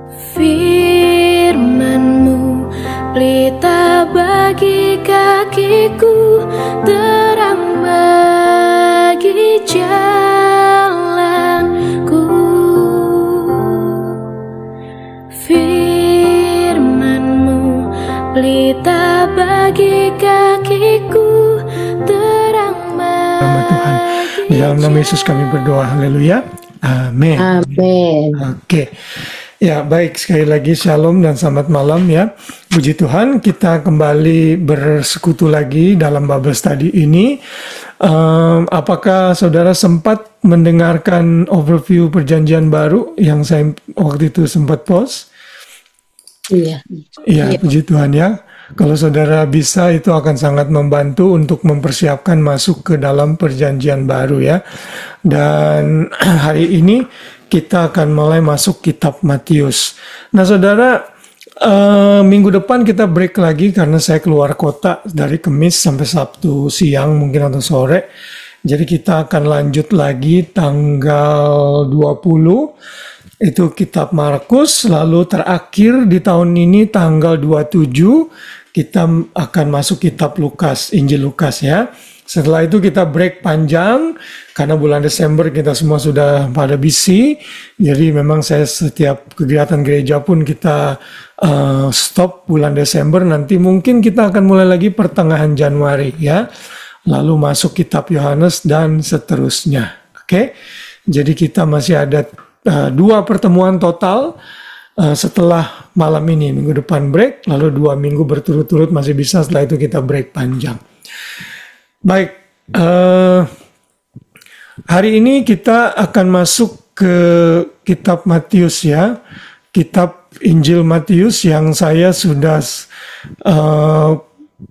Firman-Mu pelita bagi kakiku, terang bagi jalanku. Firman-Mu pelita bagi kakiku, terang Nama Tuhan. Di bagi dalam nama Yesus kami berdoa. Haleluya. Amin. Amin. Oke. Ya, baik, sekali lagi shalom dan selamat malam ya. Puji Tuhan, kita kembali bersekutu lagi dalam Bible Study ini. Apakah saudara sempat mendengarkan overview perjanjian baru yang saya waktu itu sempat post? Iya. Ya, puji Tuhan ya. Kalau saudara bisa, itu akan sangat membantu untuk mempersiapkan masuk ke dalam perjanjian baru ya. Dan hari ini kita akan mulai masuk kitab Matius. Nah saudara, minggu depan kita break lagi karena saya keluar kota dari Kamis sampai Sabtu siang mungkin atau sore. Jadi kita akan lanjut lagi tanggal 20. Itu kitab Markus, lalu terakhir di tahun ini tanggal 27 kita akan masuk kitab Lukas, Injil Lukas ya. Setelah itu kita break panjang karena bulan Desember kita semua sudah pada busy. Jadi memang saya setiap kegiatan gereja pun kita stop bulan Desember. Nanti mungkin kita akan mulai lagi pertengahan Januari ya. Lalu masuk kitab Yohanes dan seterusnya. Oke. Jadi kita masih ada 2 pertemuan total setelah malam ini. Minggu depan break, lalu 2 minggu berturut-turut masih bisa, setelah itu kita break panjang. Baik, hari ini kita akan masuk ke kitab Matius ya. Kitab Injil Matius yang saya sudah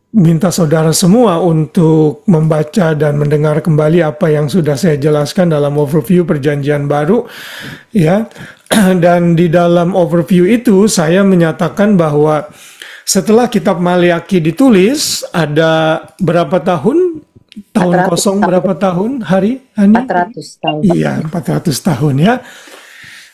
minta saudara semua untuk membaca dan mendengar kembali apa yang sudah saya jelaskan dalam overview perjanjian baru ya. Dan di dalam overview itu saya menyatakan bahwa setelah kitab Maliaki ditulis ada berapa tahun? Tahun 400 kosong tahun. berapa tahun? Hari? Hani? 400 tahun. Iya, 400 tahun ya.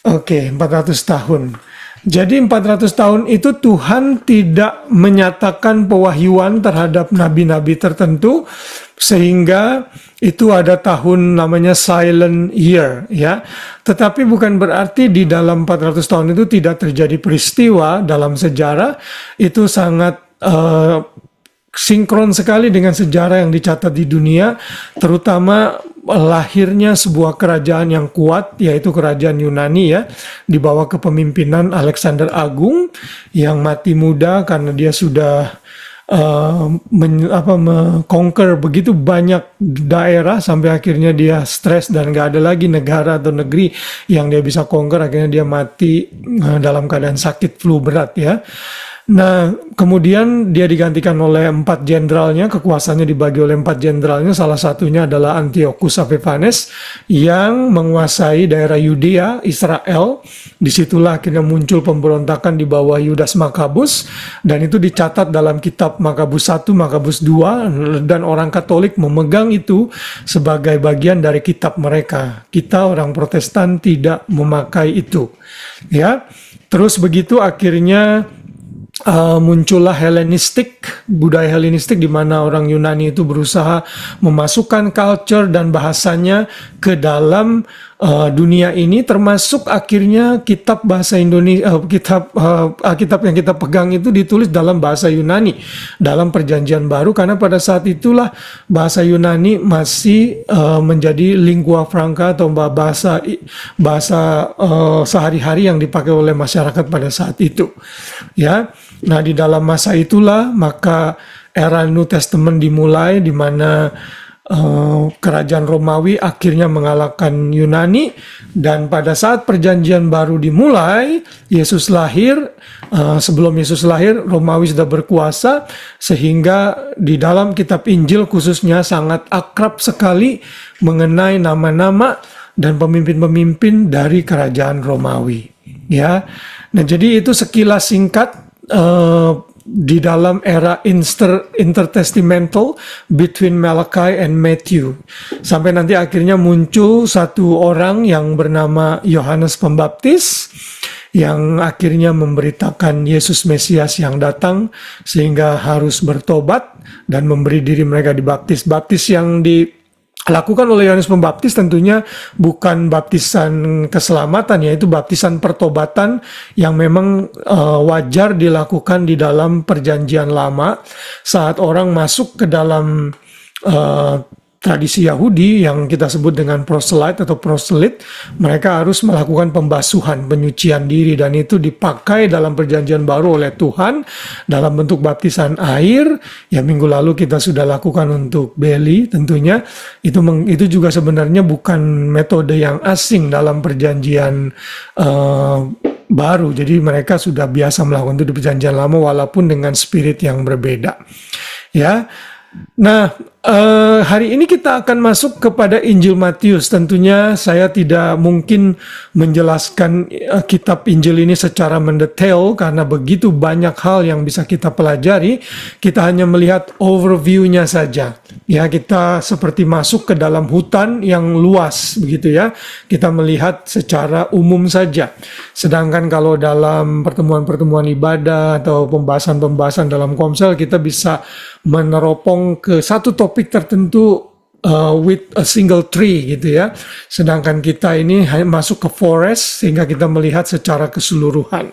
Oke, 400 tahun. Jadi 400 tahun itu Tuhan tidak menyatakan pewahyuan terhadap nabi-nabi tertentu sehingga itu ada tahun namanya silent year ya. Tetapi bukan berarti di dalam 400 tahun itu tidak terjadi peristiwa dalam sejarah. Itu sangat sinkron sekali dengan sejarah yang dicatat di dunia, terutama lahirnya sebuah kerajaan yang kuat, yaitu kerajaan Yunani ya, di bawah kepemimpinan Alexander Agung yang mati muda karena dia sudah conquer begitu banyak daerah sampai akhirnya dia stres dan gak ada lagi negara atau negeri yang dia bisa conquer, akhirnya dia mati dalam keadaan sakit flu berat ya. Nah, kemudian dia digantikan oleh 4 jenderalnya, kekuasaannya dibagi oleh 4 jenderalnya, salah satunya adalah Antiochus Epiphanes yang menguasai daerah Yudea, Israel. Disitulah akhirnya muncul pemberontakan di bawah Yudas Makabus, dan itu dicatat dalam kitab Makabus 1, Makabus 2, dan orang Katolik memegang itu sebagai bagian dari kitab mereka. Kita orang Protestan tidak memakai itu. Ya, terus begitu akhirnya muncullah Helenistik, budaya Helenistik di mana orang Yunani itu berusaha memasukkan culture dan bahasanya ke dalam dunia ini, termasuk akhirnya kitab bahasa Indonesia, kitab yang kita pegang itu ditulis dalam bahasa Yunani dalam perjanjian baru, karena pada saat itulah bahasa Yunani masih menjadi lingua franca atau bahasa sehari-hari yang dipakai oleh masyarakat pada saat itu ya. Nah, di dalam masa itulah maka era New Testament dimulai, di mana kerajaan Romawi akhirnya mengalahkan Yunani, dan pada saat perjanjian baru dimulai, Yesus lahir. Sebelum Yesus lahir, Romawi sudah berkuasa, sehingga di dalam kitab Injil khususnya sangat akrab sekali mengenai nama-nama dan pemimpin-pemimpin dari kerajaan Romawi ya. Nah, jadi itu sekilas singkat di dalam era intertestamental between Malachi and Matthew, sampai nanti akhirnya muncul satu orang yang bernama Yohanes Pembaptis yang akhirnya memberitakan Yesus Mesias yang datang sehingga harus bertobat dan memberi diri mereka dibaptis. Baptis yang dilakukan oleh Yohanes Pembaptis tentunya bukan baptisan keselamatan, yaitu baptisan pertobatan yang memang wajar dilakukan di dalam perjanjian lama saat orang masuk ke dalam tradisi Yahudi yang kita sebut dengan proselyte atau proselyte. Mereka harus melakukan pembasuhan, penyucian diri, dan itu dipakai dalam perjanjian baru oleh Tuhan dalam bentuk baptisan air. Ya, minggu lalu kita sudah lakukan untuk Beli, tentunya itu juga sebenarnya bukan metode yang asing dalam perjanjian baru. Jadi mereka sudah biasa melakukan itu di perjanjian lama walaupun dengan spirit yang berbeda. Ya. Nah, hari ini kita akan masuk kepada Injil Matius. Tentunya saya tidak mungkin menjelaskan kitab Injil ini secara mendetail karena begitu banyak hal yang bisa kita pelajari. Kita hanya melihat overview-nya saja. Ya, kita seperti masuk ke dalam hutan yang luas begitu ya. Kita melihat secara umum saja. Sedangkan kalau dalam pertemuan-pertemuan ibadah atau pembahasan-pembahasan dalam komsel, kita bisa meneropong ke satu topik tertentu with a single tree gitu ya. Sedangkan kita ini masuk ke forest sehingga kita melihat secara keseluruhan.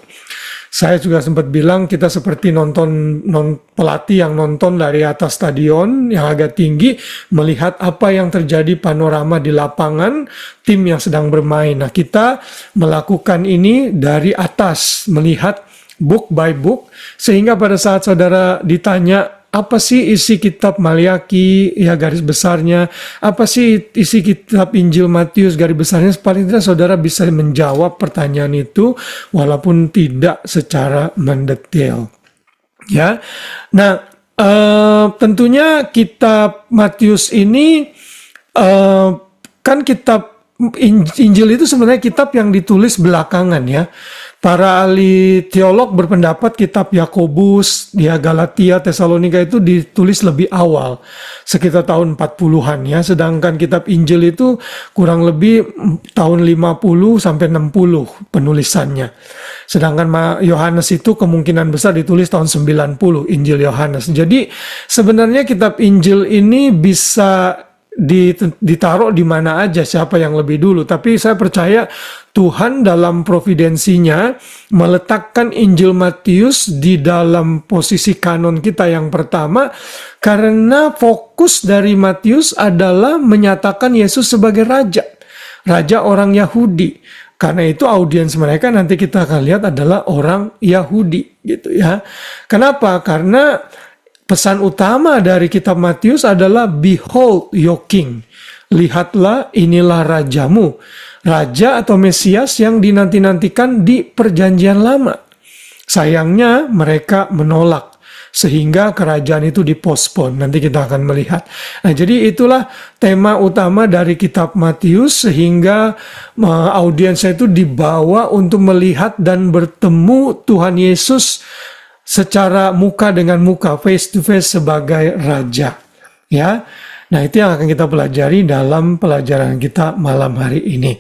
Saya juga sempat bilang kita seperti pelatih yang nonton dari atas stadion yang agak tinggi, melihat apa yang terjadi panorama di lapangan tim yang sedang bermain. Nah, kita melakukan ini dari atas, melihat book by book, sehingga pada saat saudara ditanya apa sih isi kitab Maliaki, ya garis besarnya, apa sih isi kitab Injil Matius, garis besarnya, paling tidak saudara bisa menjawab pertanyaan itu walaupun tidak secara mendetail. Ya, nah tentunya kitab Matius ini kan kitab Injil itu sebenarnya kitab yang ditulis belakangan ya. Para ahli teolog berpendapat kitab Yakobus, Galatia, Tesalonika itu ditulis lebih awal, sekitar tahun 40-an ya. Sedangkan kitab Injil itu kurang lebih tahun 50 sampai 60 penulisannya. Sedangkan Yohanes itu kemungkinan besar ditulis tahun 90, Injil Yohanes. Jadi sebenarnya kitab Injil ini bisa ditaruh di mana aja, siapa yang lebih dulu. Tapi saya percaya Tuhan dalam providensinya meletakkan Injil Matius di dalam posisi kanon kita yang pertama, karena fokus dari Matius adalah menyatakan Yesus sebagai raja orang Yahudi. Karena itu audiens mereka nanti kita akan lihat adalah orang Yahudi gitu ya. Kenapa? Karena pesan utama dari kitab Matius adalah behold your king. Lihatlah, inilah rajamu. Raja atau Mesias yang dinanti-nantikan di perjanjian lama. Sayangnya mereka menolak sehingga kerajaan itu dipospon. Nanti kita akan melihat. Nah, jadi itulah tema utama dari kitab Matius sehingga audiensnya itu dibawa untuk melihat dan bertemu Tuhan Yesus secara muka dengan muka, face to face sebagai raja. Ya. Nah, itu yang akan kita pelajari dalam pelajaran kita malam hari ini.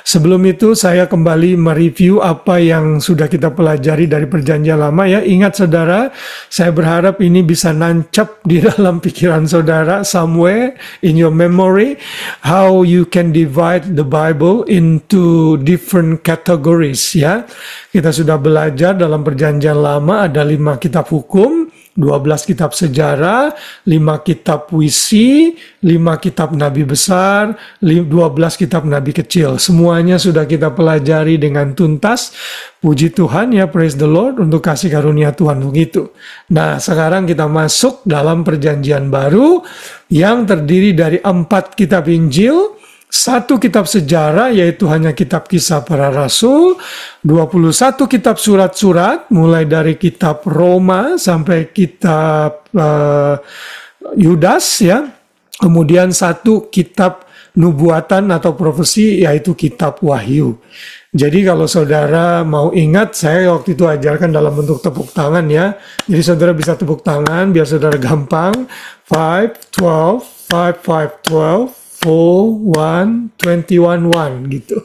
Sebelum itu saya kembali mereview apa yang sudah kita pelajari dari perjanjian lama ya. Ingat saudara, saya berharap ini bisa nancap di dalam pikiran saudara somewhere in your memory, how you can divide the Bible into different categories ya. Kita sudah belajar dalam perjanjian lama ada 5 kitab hukum, 12 kitab sejarah, 5 kitab puisi, 5 kitab nabi besar, 12 kitab nabi kecil. Semuanya sudah kita pelajari dengan tuntas. Puji Tuhan ya, praise the Lord untuk kasih karunia Tuhan begitu. Nah, sekarang kita masuk dalam perjanjian baru yang terdiri dari 4 kitab Injil, 1 kitab sejarah yaitu hanya kitab Kisah Para Rasul, 21 kitab surat-surat mulai dari kitab Roma sampai kitab Yudas ya. Kemudian 1 kitab nubuatan atau profesi yaitu kitab Wahyu. Jadi kalau saudara mau ingat, saya waktu itu ajarkan dalam bentuk tepuk tangan ya. Jadi saudara bisa tepuk tangan biar saudara gampang. 5, 12, 5, 5, 12. 4, 1, 21, 1 gitu.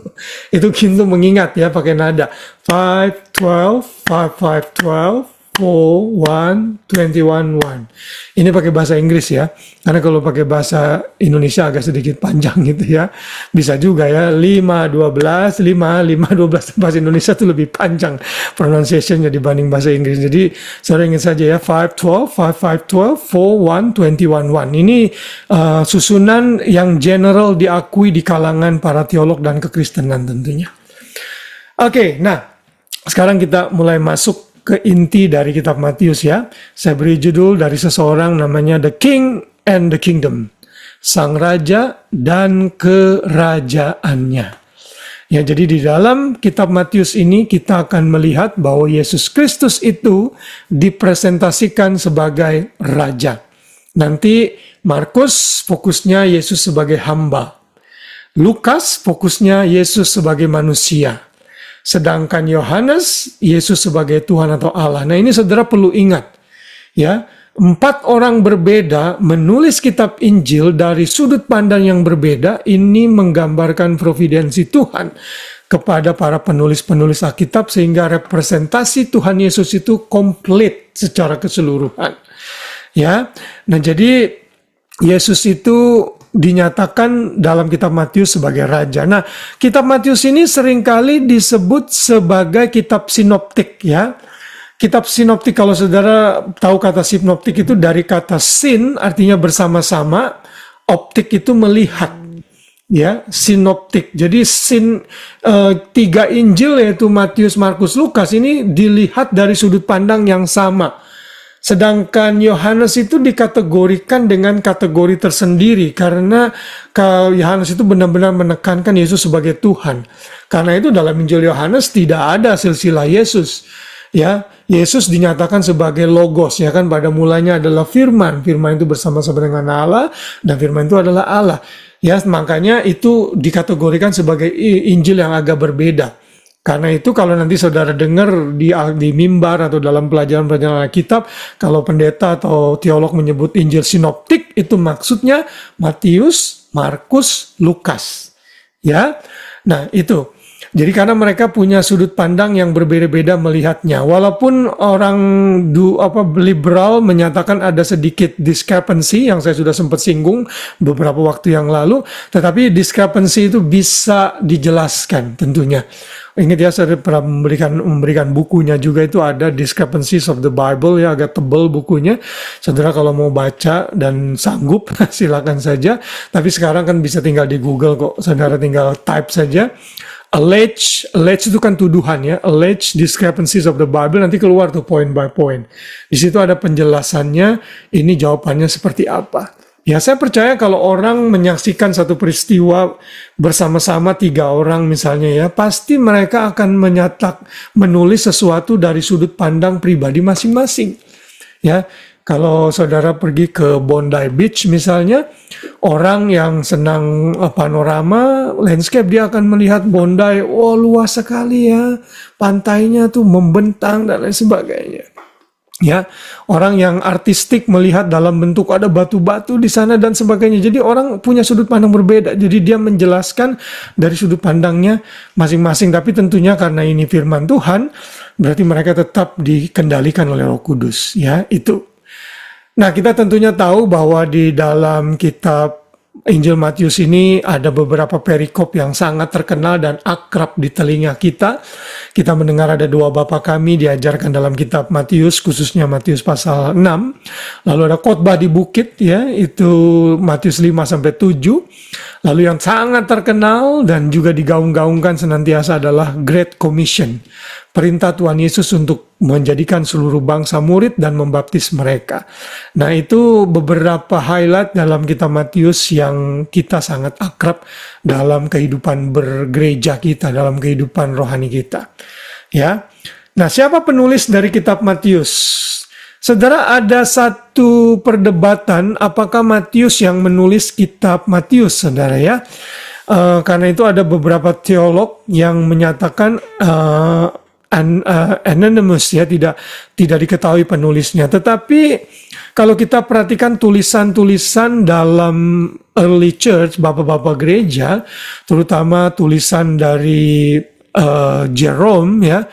Itu gitu mengingat ya pakai nada 5, 12, 5, 5, 12, 4, 1, 21, 1. Ini pakai bahasa Inggris ya. Karena kalau pakai bahasa Indonesia agak sedikit panjang gitu ya. Bisa juga ya 5, 12, 5, 5, 12. Bahasa Indonesia itu lebih panjang pronunciation-nya dibanding bahasa Inggris. Jadi saya ingin saja ya 5, 12, 5, 5, 12, 4, 1, 21, 1. Ini susunan yang general diakui di kalangan para teolog dan kekristenan tentunya. Oke, nah sekarang kita mulai masuk ke inti dari kitab Matius ya. Saya beri judul dari seseorang namanya The King and the Kingdom. Sang Raja dan Kerajaannya. Ya, jadi di dalam kitab Matius ini kita akan melihat bahwa Yesus Kristus itu dipresentasikan sebagai Raja. Nanti Markus fokusnya Yesus sebagai hamba. Lukas fokusnya Yesus sebagai manusia. Sedangkan Yohanes, Yesus sebagai Tuhan atau Allah. Nah ini saudara perlu ingat. Ya, 4 orang berbeda menulis kitab Injil dari sudut pandang yang berbeda. Ini menggambarkan providensi Tuhan kepada para penulis-penulis Alkitab. Sehingga representasi Tuhan Yesus itu komplit secara keseluruhan. Ya, nah jadi Yesus itu dinyatakan dalam kitab Matius sebagai raja. Nah, kitab Matius ini seringkali disebut sebagai kitab sinoptik ya. Kitab sinoptik, kalau saudara tahu kata sinoptik itu dari kata sin artinya bersama-sama, optik itu melihat. Ya, sinoptik. Jadi tiga Injil yaitu Matius, Markus, Lukas ini dilihat dari sudut pandang yang sama. Sedangkan Yohanes itu dikategorikan dengan kategori tersendiri karena Yohanes itu benar-benar menekankan Yesus sebagai Tuhan. Karena itu dalam Injil Yohanes tidak ada silsilah Yesus. Ya, Yesus dinyatakan sebagai logos ya kan, pada mulanya adalah firman. Firman itu bersama-sama dengan Allah dan firman itu adalah Allah. Ya, makanya itu dikategorikan sebagai Injil yang agak berbeda. Karena itu kalau nanti saudara dengar di mimbar atau dalam pelajaran-pelajaran Alkitab, kalau pendeta atau teolog menyebut Injil sinoptik, itu maksudnya Matius, Markus, Lukas. Ya, nah itu. Jadi karena mereka punya sudut pandang yang berbeda-beda melihatnya. Walaupun orang liberal menyatakan ada sedikit discrepancy yang saya sudah sempat singgung beberapa waktu yang lalu, tetapi discrepancy itu bisa dijelaskan tentunya. Ingat ya, saya pernah memberikan bukunya juga, itu ada Discrepancies of the Bible ya, agak tebal bukunya. Saudara kalau mau baca dan sanggup silakan saja. Tapi sekarang kan bisa tinggal di Google kok. Saudara tinggal type saja. Allege itu kan tuduhan ya. Allege discrepancies of the Bible, nanti keluar tuh point by point. Di situ ada penjelasannya, ini jawabannya seperti apa. Ya, saya percaya kalau orang menyaksikan satu peristiwa bersama-sama 3 orang misalnya ya, pasti mereka akan menulis sesuatu dari sudut pandang pribadi masing-masing. Ya, kalau saudara pergi ke Bondi Beach misalnya, orang yang senang panorama, landscape, dia akan melihat Bondi, oh luas sekali ya, pantainya tuh membentang dan lain sebagainya. Ya, orang yang artistik melihat dalam bentuk ada batu-batu di sana dan sebagainya. Jadi orang punya sudut pandang berbeda. Jadi dia menjelaskan dari sudut pandangnya masing-masing. Tapi tentunya karena ini firman Tuhan, berarti mereka tetap dikendalikan oleh Roh Kudus. Ya, itu. Nah, kita tentunya tahu bahwa di dalam kitab Injil Matius ini ada beberapa perikop yang sangat terkenal dan akrab di telinga kita. Kita mendengar ada 2 bapa kami diajarkan dalam kitab Matius, khususnya Matius pasal 6. Lalu ada khotbah di bukit ya, itu Matius 5-7. Lalu yang sangat terkenal dan juga digaung-gaungkan senantiasa adalah Great Commission. Perintah Tuhan Yesus untuk menjadikan seluruh bangsa murid dan membaptis mereka. Nah, itu beberapa highlight dalam kitab Matius yang kita sangat akrab dalam kehidupan bergereja kita, dalam kehidupan rohani kita. Ya. Nah, siapa penulis dari kitab Matius? Saudara, ada satu perdebatan apakah Matius yang menulis kitab Matius, saudara ya. Karena itu ada beberapa teolog yang menyatakan anonymous ya, tidak diketahui penulisnya. Tetapi kalau kita perhatikan tulisan-tulisan dalam early church, bapak-bapak gereja, terutama tulisan dari Jerome ya,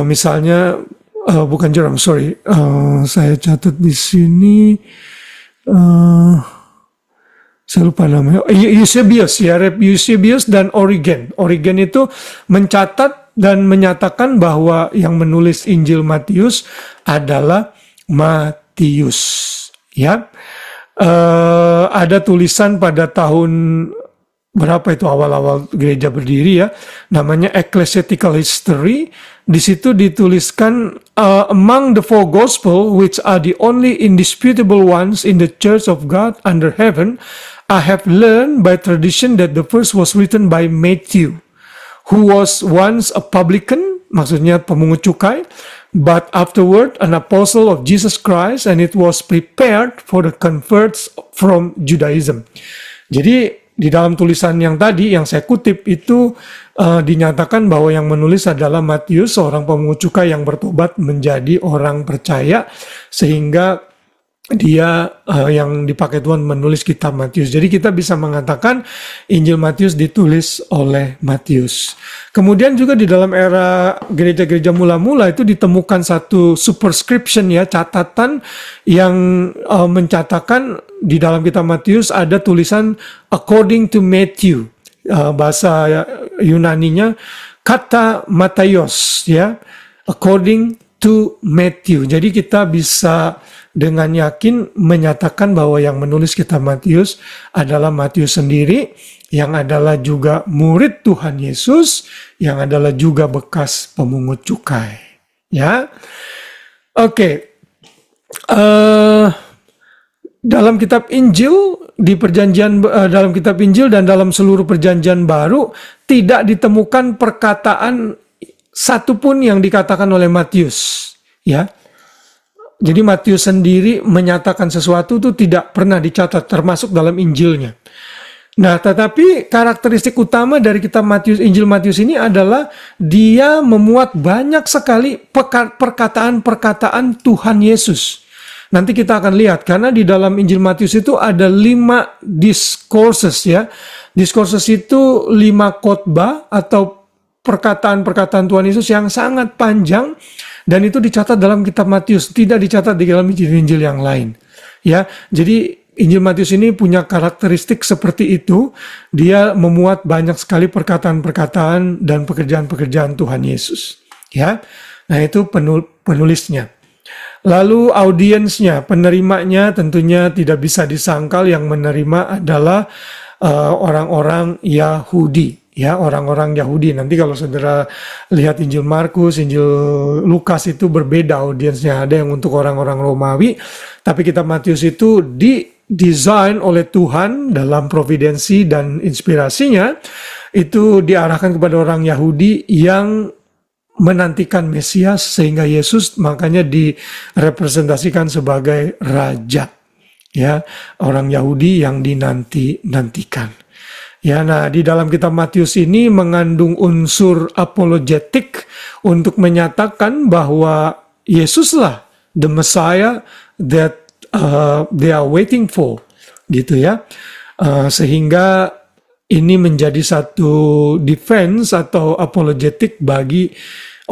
misalnya bukan Jerome, sorry, saya catat di sini, saya lupa namanya, Eusebius ya, Eusebius dan Origen. Origen itu mencatat dan menyatakan bahwa yang menulis Injil Matius adalah Matius ya. Ada tulisan pada tahun berapa itu, awal-awal gereja berdiri ya, namanya Ecclesiastical History. Di situ dituliskan among the four gospel which are the only indisputable ones in the church of God under heaven, I have learned by tradition that the first was written by Matthew, who was once a publican, maksudnya pemungut cukai, but afterward an apostle of Jesus Christ, and it was prepared for the converts from Judaism. Jadi di dalam tulisan yang tadi yang saya kutip itu dinyatakan bahwa yang menulis adalah Matius, seorang pemungut cukai yang bertobat menjadi orang percaya, sehingga dia yang dipakai Tuhan menulis kitab Matius. Jadi kita bisa mengatakan Injil Matius ditulis oleh Matius. Kemudian juga di dalam era gereja-gereja mula-mula itu ditemukan satu superscription ya, catatan yang mencatatkan di dalam kitab Matius ada tulisan according to Matthew. Bahasa Yunaninya kata Mataios ya, according to Matthew. Jadi kita bisa dengan yakin menyatakan bahwa yang menulis kitab Matius adalah Matius sendiri, yang adalah juga murid Tuhan Yesus, yang adalah juga bekas pemungut cukai. Ya, oke. Dalam kitab Injil di perjanjian dalam kitab Injil dan dalam seluruh perjanjian baru tidak ditemukan perkataan satupun yang dikatakan oleh Matius, ya. Jadi Matius sendiri menyatakan sesuatu itu tidak pernah dicatat, termasuk dalam Injilnya. Nah, tetapi karakteristik utama dari kitab Matius, Injil Matius ini adalah dia memuat banyak sekali perkataan-perkataan Tuhan Yesus. Nanti kita akan lihat, karena di dalam Injil Matius itu ada 5 discourses ya. Discourses itu 5 khotbah atau perkataan-perkataan Tuhan Yesus yang sangat panjang, dan itu dicatat dalam kitab Matius, tidak dicatat di dalam Injil-Injil yang lain. Ya, jadi Injil Matius ini punya karakteristik seperti itu, dia memuat banyak sekali perkataan-perkataan dan pekerjaan-pekerjaan Tuhan Yesus. Ya, nah itu penulisnya. Lalu audiensnya, penerimanya tentunya tidak bisa disangkal, yang menerima adalah orang-orang Yahudi. Ya, orang-orang Yahudi. Nanti kalau saudara lihat Injil Markus, Injil Lukas itu berbeda audiensnya. Ada yang untuk orang-orang Romawi, tapi kitab Matius itu didesain oleh Tuhan dalam providensi dan inspirasinya, itu diarahkan kepada orang Yahudi yang menantikan Mesias, sehingga Yesus makanya direpresentasikan sebagai raja. Ya, orang Yahudi yang dinantikan. Ya, nah di dalam kitab Matius ini mengandung unsur apologetik untuk menyatakan bahwa Yesuslah the Messiah that they are waiting for, gitu ya. Sehingga ini menjadi satu defense atau apologetik bagi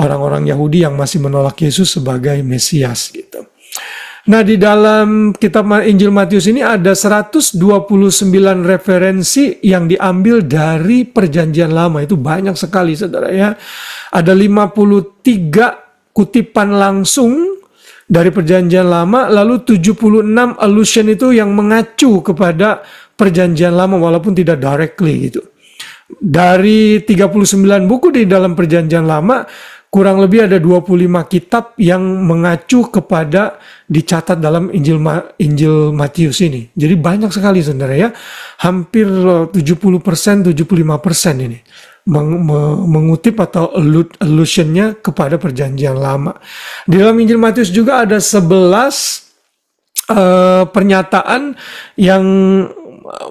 orang-orang Yahudi yang masih menolak Yesus sebagai Mesias, gitu. Nah, di dalam kitab Injil Matius ini ada 129 referensi yang diambil dari Perjanjian Lama. Itu banyak sekali, saudara ya. Ada 53 kutipan langsung dari Perjanjian Lama, lalu 76 allusion itu yang mengacu kepada Perjanjian Lama walaupun tidak directly gitu. Dari 39 buku di dalam Perjanjian Lama, kurang lebih ada 25 kitab yang mengacu kepada dicatat dalam Injil Matius ini. Jadi banyak sekali, saudara ya. Hampir 70%, 75% ini mengutip atau allusionnya kepada Perjanjian Lama. Di dalam Injil Matius juga ada 11 pernyataan yang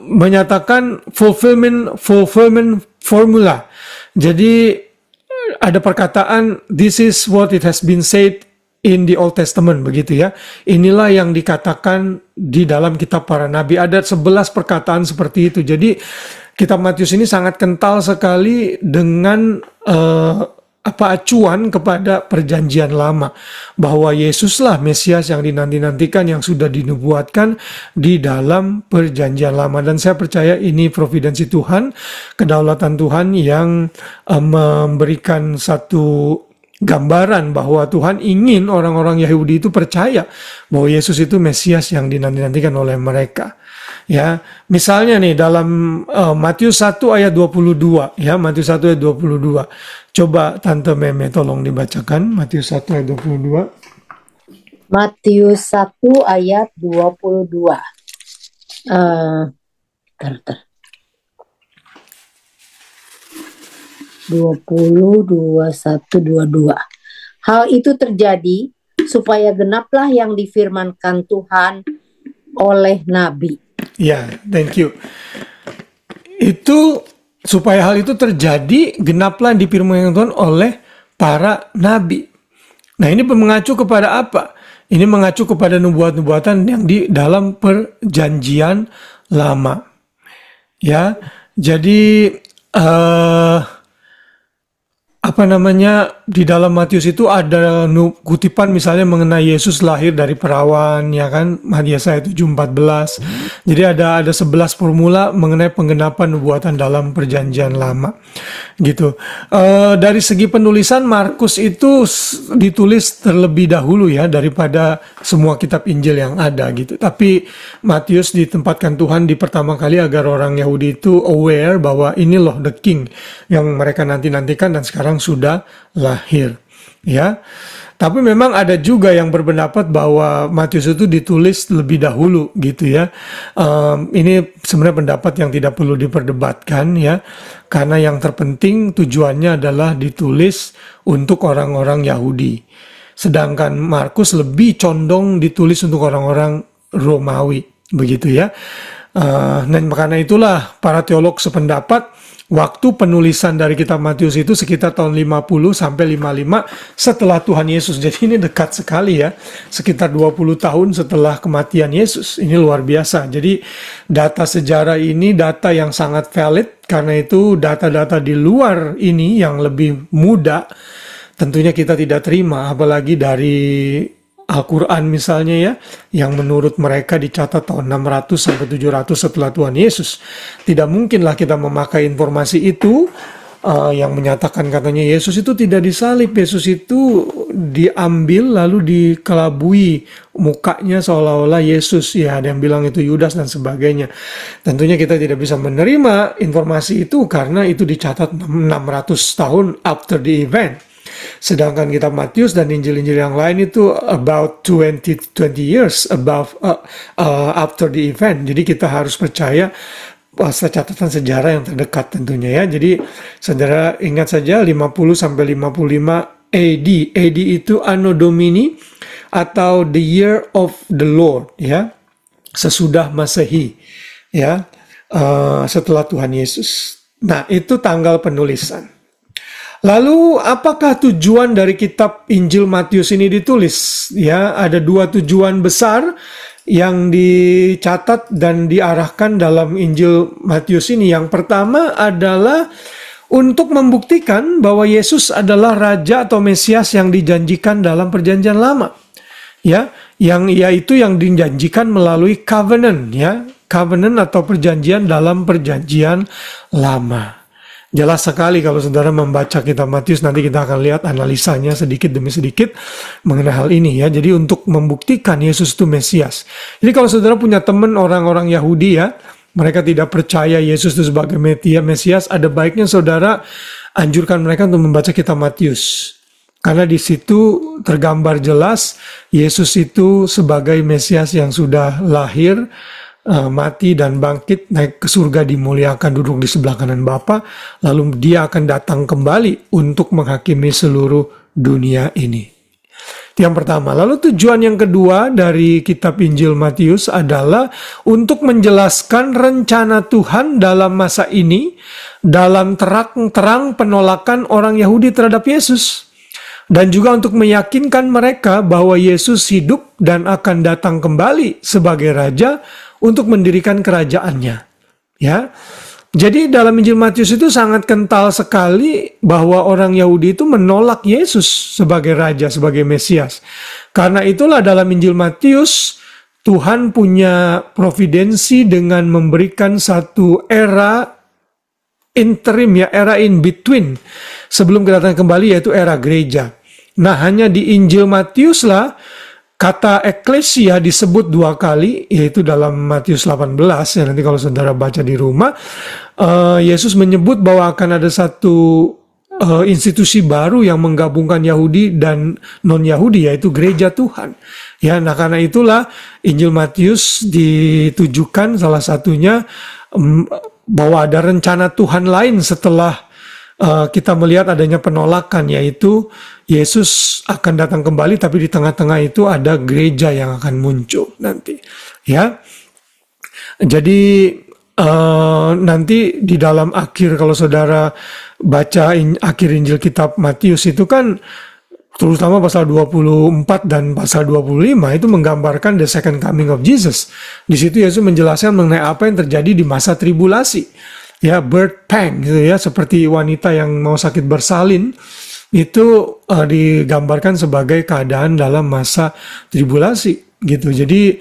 menyatakan fulfillment formula. Jadi ada perkataan, this is what it has been said in the Old Testament, begitu ya. Inilah yang dikatakan di dalam kitab para nabi. Ada 11 perkataan seperti itu. Jadi kitab Matius ini sangat kental sekali dengan acuan kepada perjanjian lama, bahwa Yesuslah Mesias yang dinanti-nantikan, yang sudah dinubuatkan di dalam perjanjian lama. Dan saya percaya ini providensi Tuhan, kedaulatan Tuhan yang memberikan satu gambaran bahwa Tuhan ingin orang-orang Yahudi itu percaya bahwa Yesus itu Mesias yang dinanti-nantikan oleh mereka. Ya, misalnya nih dalam Matius 1 ayat 22, ya, Matius 1 ayat 22. Coba Tante Meme tolong dibacakan Matius 1 ayat 22. Matius 1 ayat 22. Bentar. 20, 21, 22. Hal itu terjadi supaya genaplah yang difirmankan Tuhan oleh nabi. Ya, thank you. Itu supaya hal itu terjadi, genaplah yang difirmankan Tuhan oleh para nabi. Nah, ini mengacu kepada apa? Ini mengacu kepada nubuat-nubuatan yang di dalam perjanjian lama. Ya, jadi di dalam Matius itu ada kutipan misalnya mengenai Yesus lahir dari perawan, ya kan, Yesaya 7:14. Jadi ada 11 formula mengenai penggenapan nubuatan dalam perjanjian lama, gitu. Dari segi penulisan, Markus itu ditulis terlebih dahulu ya daripada semua kitab Injil yang ada, gitu. Tapi Matius ditempatkan Tuhan di pertama kali agar orang Yahudi itu aware bahwa ini loh the king yang mereka nanti-nantikan dan sekarang sudah lahir, ya. Tapi memang ada juga yang berpendapat bahwa Matius itu ditulis lebih dahulu, gitu ya. Ini sebenarnya pendapat yang tidak perlu diperdebatkan, ya, karena yang terpenting tujuannya adalah ditulis untuk orang-orang Yahudi, sedangkan Markus lebih condong ditulis untuk orang-orang Romawi, begitu ya. Dan karena itulah para teolog sependapat waktu penulisan dari kitab Matius itu sekitar tahun 50 sampai 55 setelah Tuhan Yesus. Jadi ini dekat sekali ya, sekitar 20 tahun setelah kematian Yesus. Ini luar biasa. Jadi data sejarah ini data yang sangat valid, karena itu data-data di luar ini yang lebih muda tentunya kita tidak terima, apalagi dari Al-Quran misalnya ya, yang menurut mereka dicatat tahun 600 sampai 700 setelah Tuhan Yesus. Tidak mungkinlah kita memakai informasi itu yang menyatakan katanya Yesus itu tidak disalib, Yesus itu diambil lalu dikelabui mukanya seolah-olah Yesus. Ya, ada yang bilang itu Yudas dan sebagainya. Tentunya kita tidak bisa menerima informasi itu karena itu dicatat 600 tahun after the event. Sedangkan kitab Matius dan Injil-Injil yang lain itu about 20 years above after the event. Jadi kita harus percaya catatan sejarah yang terdekat tentunya ya. Jadi saudara ingat saja 50 sampai 55 AD. AD itu Anno Domini atau the year of the Lord ya. Sesudah Masehi ya. Setelah Tuhan Yesus. Nah, itu tanggal penulisan. Lalu apakah tujuan dari kitab Injil Matius ini ditulis? Ya, ada dua tujuan besar yang dicatat dan diarahkan dalam Injil Matius ini. Yang pertama adalah untuk membuktikan bahwa Yesus adalah Raja atau Mesias yang dijanjikan dalam Perjanjian Lama. Ya, yaitu yang dijanjikan melalui covenant, ya, covenant atau perjanjian dalam Perjanjian Lama. Jelas sekali kalau saudara membaca kitab Matius, nanti kita akan lihat analisanya sedikit demi sedikit mengenai hal ini ya. Jadi untuk membuktikan Yesus itu Mesias. Jadi kalau saudara punya teman orang-orang Yahudi ya, mereka tidak percaya Yesus itu sebagai Mesias, ada baiknya saudara anjurkan mereka untuk membaca kitab Matius. Karena di situ tergambar jelas Yesus itu sebagai Mesias yang sudah lahir, mati dan bangkit, naik ke surga, dimuliakan, duduk di sebelah kanan Bapa, lalu dia akan datang kembali untuk menghakimi seluruh dunia ini. Itu yang pertama. Lalu tujuan yang kedua dari kitab Injil Matius adalah untuk menjelaskan rencana Tuhan dalam masa ini dalam terang penolakan orang Yahudi terhadap Yesus. dan juga untuk meyakinkan mereka bahwa Yesus hidup dan akan datang kembali sebagai raja untuk mendirikan kerajaannya. Ya. Jadi dalam Injil Matius itu sangat kental sekali bahwa orang Yahudi itu menolak Yesus sebagai raja, sebagai Mesias. Karena itulah dalam Injil Matius Tuhan punya providensi dengan memberikan satu era interim, ya, era in between sebelum kedatangan kembali, yaitu era gereja. Nah, hanya di Injil Matius lah kata eklesia disebut 2 kali, yaitu dalam Matius 18, ya, nanti kalau saudara baca di rumah, Yesus menyebut bahwa akan ada satu institusi baru yang menggabungkan Yahudi dan non-Yahudi, yaitu gereja Tuhan. Ya, nah karena itulah Injil Matius ditujukan salah satunya bahwa ada rencana Tuhan lain setelah kita melihat adanya penolakan, yaitu Yesus akan datang kembali, tapi di tengah-tengah itu ada gereja yang akan muncul nanti. Ya, jadi nanti di dalam akhir, kalau saudara baca akhir Injil kitab Matius itu kan, terutama pasal 24 dan pasal 25 itu menggambarkan the second coming of Jesus. Di situ Yesus menjelaskan mengenai apa yang terjadi di masa tribulasi. Ya, birth pang gitu ya, seperti wanita yang mau sakit bersalin, itu digambarkan sebagai keadaan dalam masa tribulasi gitu. Jadi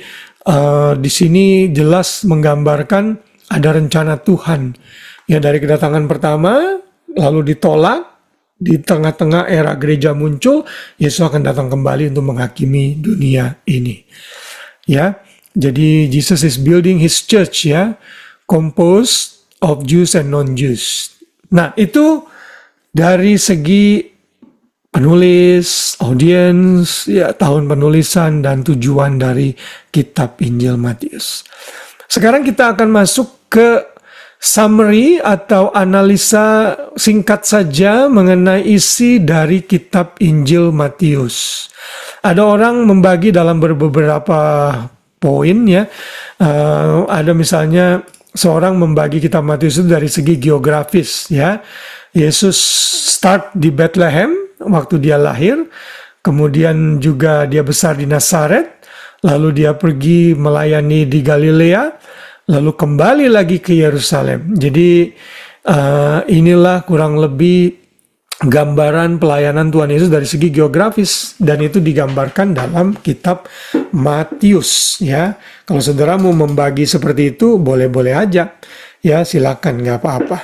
di sini jelas menggambarkan ada rencana Tuhan ya, dari kedatangan pertama lalu ditolak, di tengah-tengah era gereja muncul, Yesus akan datang kembali untuk menghakimi dunia ini. Ya, jadi Jesus is building his church, ya, composed of Jews and non-Jews. Nah, itu dari segi penulis, audiens, ya, tahun penulisan dan tujuan dari kitab Injil Matius. Sekarang kita akan masuk ke summary atau analisa singkat saja mengenai isi dari kitab Injil Matius. Ada orang membagi dalam beberapa poin, ya. Ada misalnya seorang membagi kitab Matius itu dari segi geografis, ya. Yesus start di Bethlehem waktu dia lahir, kemudian juga dia besar di Nazaret, lalu dia pergi melayani di Galilea, lalu kembali lagi ke Yerusalem. Jadi inilah kurang lebih gambaran pelayanan Tuhan Yesus dari segi geografis, dan itu digambarkan dalam kitab Matius, ya. Kalau saudara mau membagi seperti itu, boleh-boleh aja, ya, silakan, nggak apa-apa.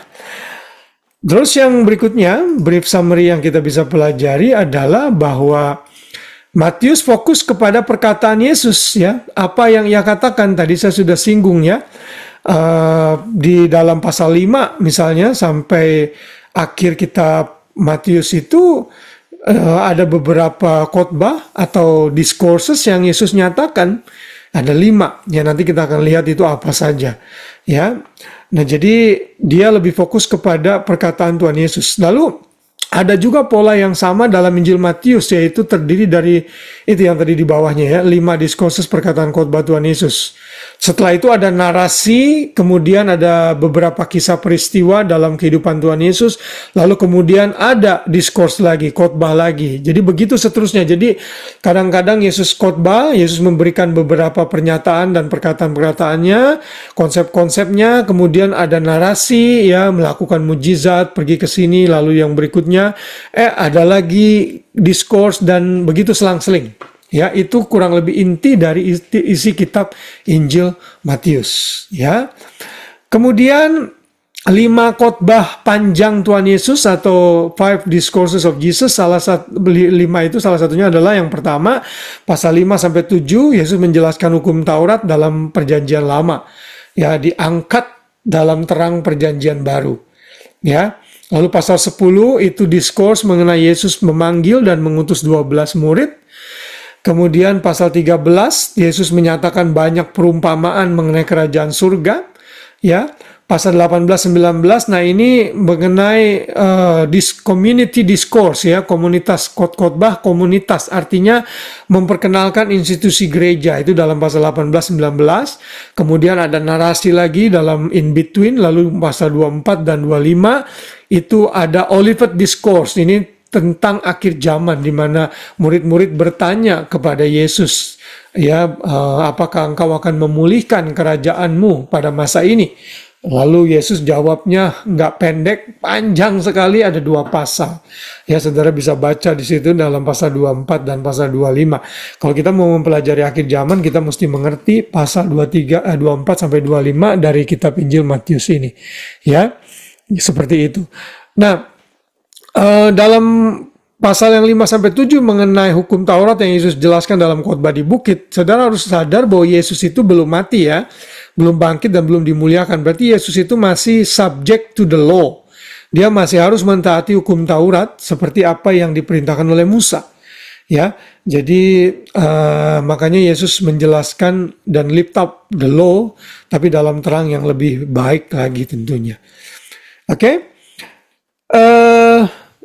Terus yang berikutnya, brief summary yang kita bisa pelajari adalah bahwa Matius fokus kepada perkataan Yesus, ya. Apa yang ia katakan tadi saya sudah singgung, ya. Di dalam pasal 5 misalnya sampai akhir kitab Matius itu ada beberapa khotbah atau discourses yang Yesus nyatakan. Ada 5, ya, nanti kita akan lihat itu apa saja, ya. Nah, jadi dia lebih fokus kepada perkataan Tuhan Yesus. Lalu ada juga pola yang sama dalam Injil Matius, yaitu terdiri dari itu yang tadi di bawahnya, ya, 5 diskursus perkataan khotbah Tuhan Yesus. Setelah itu ada narasi, kemudian ada beberapa kisah peristiwa dalam kehidupan Tuhan Yesus, lalu kemudian ada diskurs lagi, khotbah lagi. Jadi begitu seterusnya. Jadi kadang-kadang Yesus khotbah, Yesus memberikan beberapa pernyataan dan perkataan-perkataannya, konsep-konsepnya, kemudian ada narasi, ya, melakukan mujizat, pergi ke sini, lalu yang berikutnya ada lagi diskurs, dan begitu selang-seling. Ya, itu kurang lebih inti dari isi kitab Injil Matius, ya. Kemudian 5 khotbah panjang Tuhan Yesus atau 5 discourses of Jesus, 5 itu salah satunya adalah yang pertama pasal 5 sampai 7 Yesus menjelaskan hukum Taurat dalam Perjanjian Lama, ya, diangkat dalam terang Perjanjian Baru, ya. Lalu pasal 10 itu diskurs mengenai Yesus memanggil dan mengutus 12 murid. Kemudian pasal 13, Yesus menyatakan banyak perumpamaan mengenai kerajaan surga, ya. Pasal 18-19, nah ini mengenai community discourse, ya, komunitas, khotbah komunitas, artinya memperkenalkan institusi gereja, itu dalam pasal 18-19. Kemudian ada narasi lagi dalam in between, lalu pasal 24 dan 25 itu ada Olivet discourse, ini tentang akhir zaman, di mana murid-murid bertanya kepada Yesus, ya, apakah engkau akan memulihkan kerajaanmu pada masa ini? Lalu Yesus jawabnya nggak pendek, panjang sekali, ada 2 pasal. Ya, saudara bisa baca di situ dalam pasal 24 dan pasal 25. Kalau kita mau mempelajari akhir zaman, kita mesti mengerti pasal 24 sampai 25 dari kitab Injil Matius ini. Ya, seperti itu. Nah, dalam pasal yang 5 sampai 7 mengenai hukum Taurat yang Yesus jelaskan dalam khotbah di bukit, saudara harus sadar bahwa Yesus itu belum mati ya, belum bangkit dan belum dimuliakan. Berarti Yesus itu masih subject to the law. Dia masih harus mentaati hukum Taurat seperti apa yang diperintahkan oleh Musa. Ya, jadi makanya Yesus menjelaskan dan lift up the law, tapi dalam terang yang lebih baik lagi tentunya. Oke?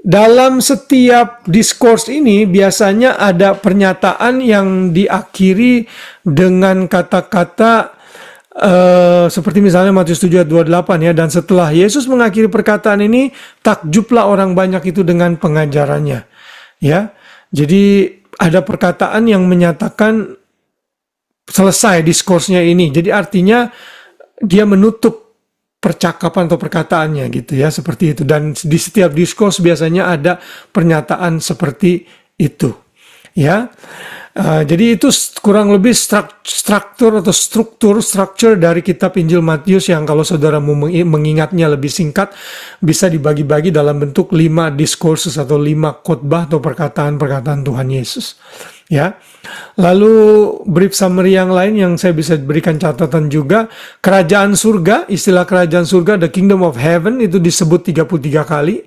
Dalam setiap diskurs ini biasanya ada pernyataan yang diakhiri dengan kata-kata seperti misalnya Matius 7 ayat 28 ya, dan setelah Yesus mengakhiri perkataan ini, takjublah orang banyak itu dengan pengajarannya. Ya, jadi ada perkataan yang menyatakan selesai diskursnya ini. Jadi artinya dia menutup percakapan atau perkataannya gitu ya, seperti itu. Dan di setiap diskurs biasanya ada pernyataan seperti itu. Ya, jadi itu kurang lebih struktur dari kitab Injil Matius yang kalau saudara mau mengingatnya lebih singkat bisa dibagi-bagi dalam bentuk 5 diskursus atau 5 khotbah atau perkataan-perkataan Tuhan Yesus. Ya, lalu brief summary yang lain yang saya bisa berikan catatan juga, kerajaan surga, istilah kerajaan surga, the kingdom of heaven itu disebut 33 kali.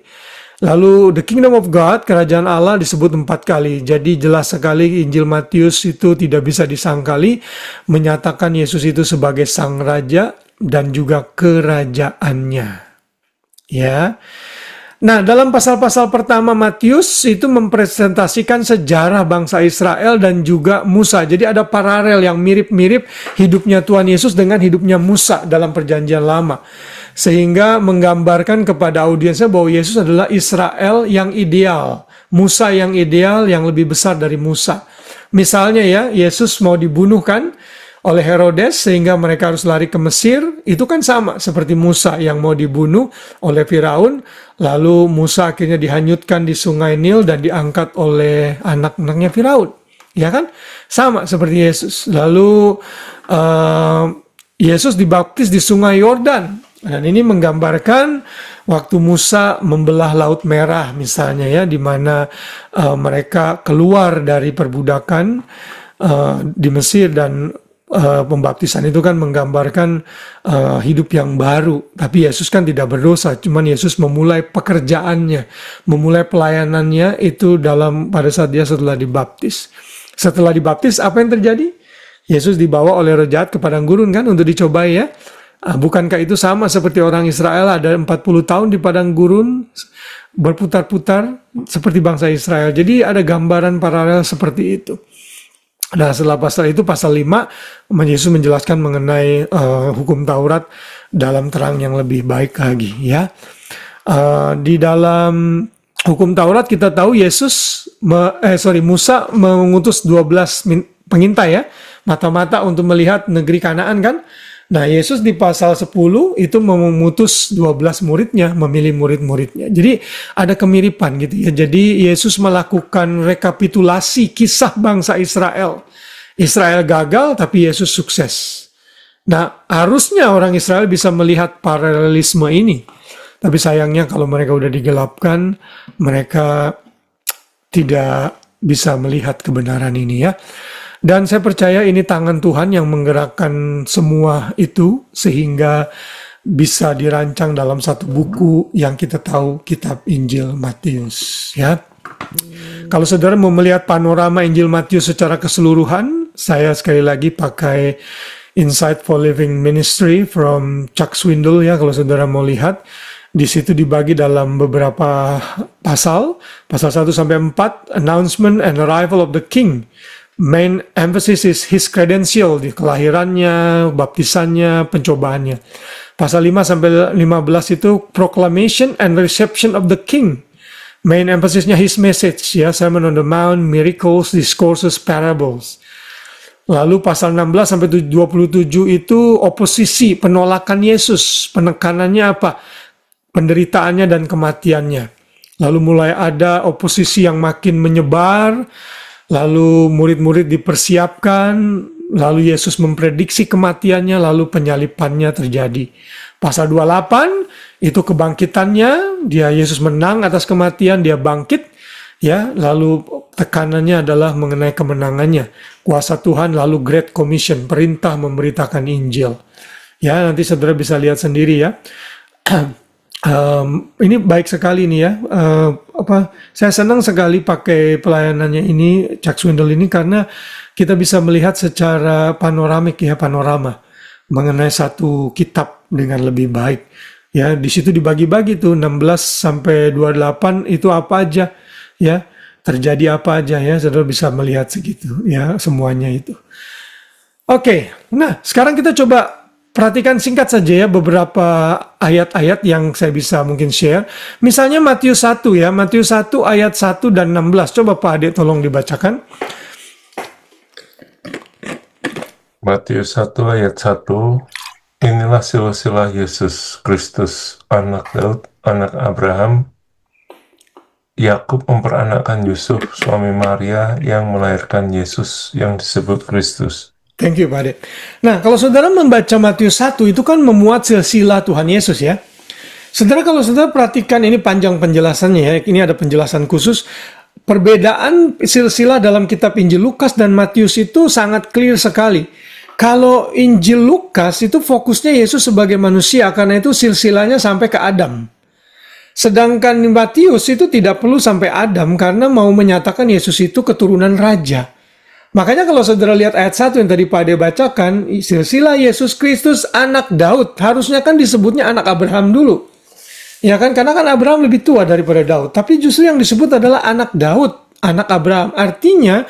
Lalu the kingdom of God, kerajaan Allah disebut 4 kali. Jadi jelas sekali Injil Matius itu tidak bisa disangkali, menyatakan Yesus itu sebagai sang raja dan juga kerajaannya. Ya. Nah, dalam pasal-pasal pertama Matius itu mempresentasikan sejarah bangsa Israel dan juga Musa. Jadi ada paralel yang mirip-mirip hidupnya Tuhan Yesus dengan hidupnya Musa dalam perjanjian lama. Sehingga menggambarkan kepada audiensnya bahwa Yesus adalah Israel yang ideal, Musa yang ideal, yang lebih besar dari Musa. Misalnya ya, Yesus mau dibunuh kan oleh Herodes sehingga mereka harus lari ke Mesir, itu kan sama seperti Musa yang mau dibunuh oleh Firaun, lalu Musa akhirnya dihanyutkan di sungai Nil dan diangkat oleh anak-anaknya Firaun. Ya kan? Sama seperti Yesus. Lalu Yesus dibaptis di sungai Yordan. Dan ini menggambarkan waktu Musa membelah Laut Merah misalnya ya, di mana mereka keluar dari perbudakan di Mesir, dan pembaptisan itu kan menggambarkan hidup yang baru. Tapi Yesus kan tidak berdosa, cuman Yesus memulai pekerjaannya, memulai pelayanannya itu pada saat dia setelah dibaptis. Setelah dibaptis apa yang terjadi? Yesus dibawa oleh roh jahat ke padang gurun kan untuk dicobai ya. Bukankah itu sama seperti orang Israel ada 40 tahun di padang gurun berputar-putar seperti bangsa Israel. Jadi ada gambaran paralel seperti itu. Nah, setelah pasal itu, pasal 5, Yesus menjelaskan mengenai hukum Taurat dalam terang yang lebih baik lagi ya. Di dalam hukum Taurat kita tahu Musa mengutus 12 pengintai ya, mata-mata untuk melihat negeri Kanaan kan. Nah, Yesus di pasal 10 itu memutus 12 muridnya, memilih murid-muridnya. Jadi ada kemiripan gitu ya. Jadi Yesus melakukan rekapitulasi kisah bangsa Israel. Israel gagal tapi Yesus sukses. Nah, harusnya orang Israel bisa melihat paralelisme ini. Tapi sayangnya kalau mereka udah digelapkan, mereka tidak bisa melihat kebenaran ini ya. Dan saya percaya ini tangan Tuhan yang menggerakkan semua itu sehingga bisa dirancang dalam satu buku yang kita tahu, kitab Injil Matius ya. Kalau saudara mau melihat panorama Injil Matius secara keseluruhan, saya sekali lagi pakai Insight for Living Ministry from Chuck Swindoll ya, kalau saudara mau lihat. Di situ dibagi dalam beberapa pasal 1 sampai 4, Announcement and Arrival of the King. Main emphasis is his credential, di kelahirannya, baptisannya, pencobaannya. Pasal 5 sampai 15 itu Proclamation and Reception of the King. Main emphasis-nya his message, ya, Sermon on the Mount, miracles, discourses, parables. Lalu pasal 16 sampai 27 itu oposisi, penolakan Yesus, penekanannya apa? Penderitaannya dan kematiannya. Lalu mulai ada oposisi yang makin menyebar, lalu murid-murid dipersiapkan, lalu Yesus memprediksi kematiannya, lalu penyalipannya terjadi. Pasal 28 itu kebangkitannya, Yesus menang atas kematian, dia bangkit, ya. Lalu tekanannya adalah mengenai kemenangannya, kuasa Tuhan, lalu Great Commission, perintah memberitakan Injil. Ya, nanti saudara bisa lihat sendiri ya. Ini baik sekali nih ya. Saya senang sekali pakai pelayanannya ini, Chuck Swindoll ini, karena kita bisa melihat secara panoramik ya, panorama mengenai satu kitab dengan lebih baik. Ya, di situ dibagi-bagi tuh 16 sampai 28 itu apa aja ya, terjadi apa aja ya, saudara bisa melihat segitu ya, semuanya itu. Oke, nah sekarang kita coba perhatikan singkat saja ya beberapa ayat-ayat yang saya bisa mungkin share. Misalnya Matius 1 ya, Matius 1 ayat 1 dan 16. Coba Pak Ade tolong dibacakan. Matius 1 ayat 1. Inilah silsilah Yesus Kristus, anak Daud, anak Abraham. Yakub memperanakkan Yusuf, suami Maria, yang melahirkan Yesus yang disebut Kristus. Thank you, Pak Ade. Nah, kalau saudara membaca Matius 1, itu kan memuat silsilah Tuhan Yesus ya. Saudara, kalau saudara perhatikan, ini panjang penjelasannya ya, ini ada penjelasan khusus. Perbedaan silsilah dalam kitab Injil Lukas dan Matius itu sangat clear sekali. Kalau Injil Lukas itu fokusnya Yesus sebagai manusia, karena itu silsilahnya sampai ke Adam. Sedangkan Matius itu tidak perlu sampai Adam, karena mau menyatakan Yesus itu keturunan raja. Makanya kalau saudara lihat ayat 1 yang tadi Pak Ade bacakan, silsilah Yesus Kristus anak Daud, harusnya kan disebutnya anak Abraham dulu. Ya kan, karena kan Abraham lebih tua daripada Daud. Tapi justru yang disebut adalah anak Daud, anak Abraham. Artinya,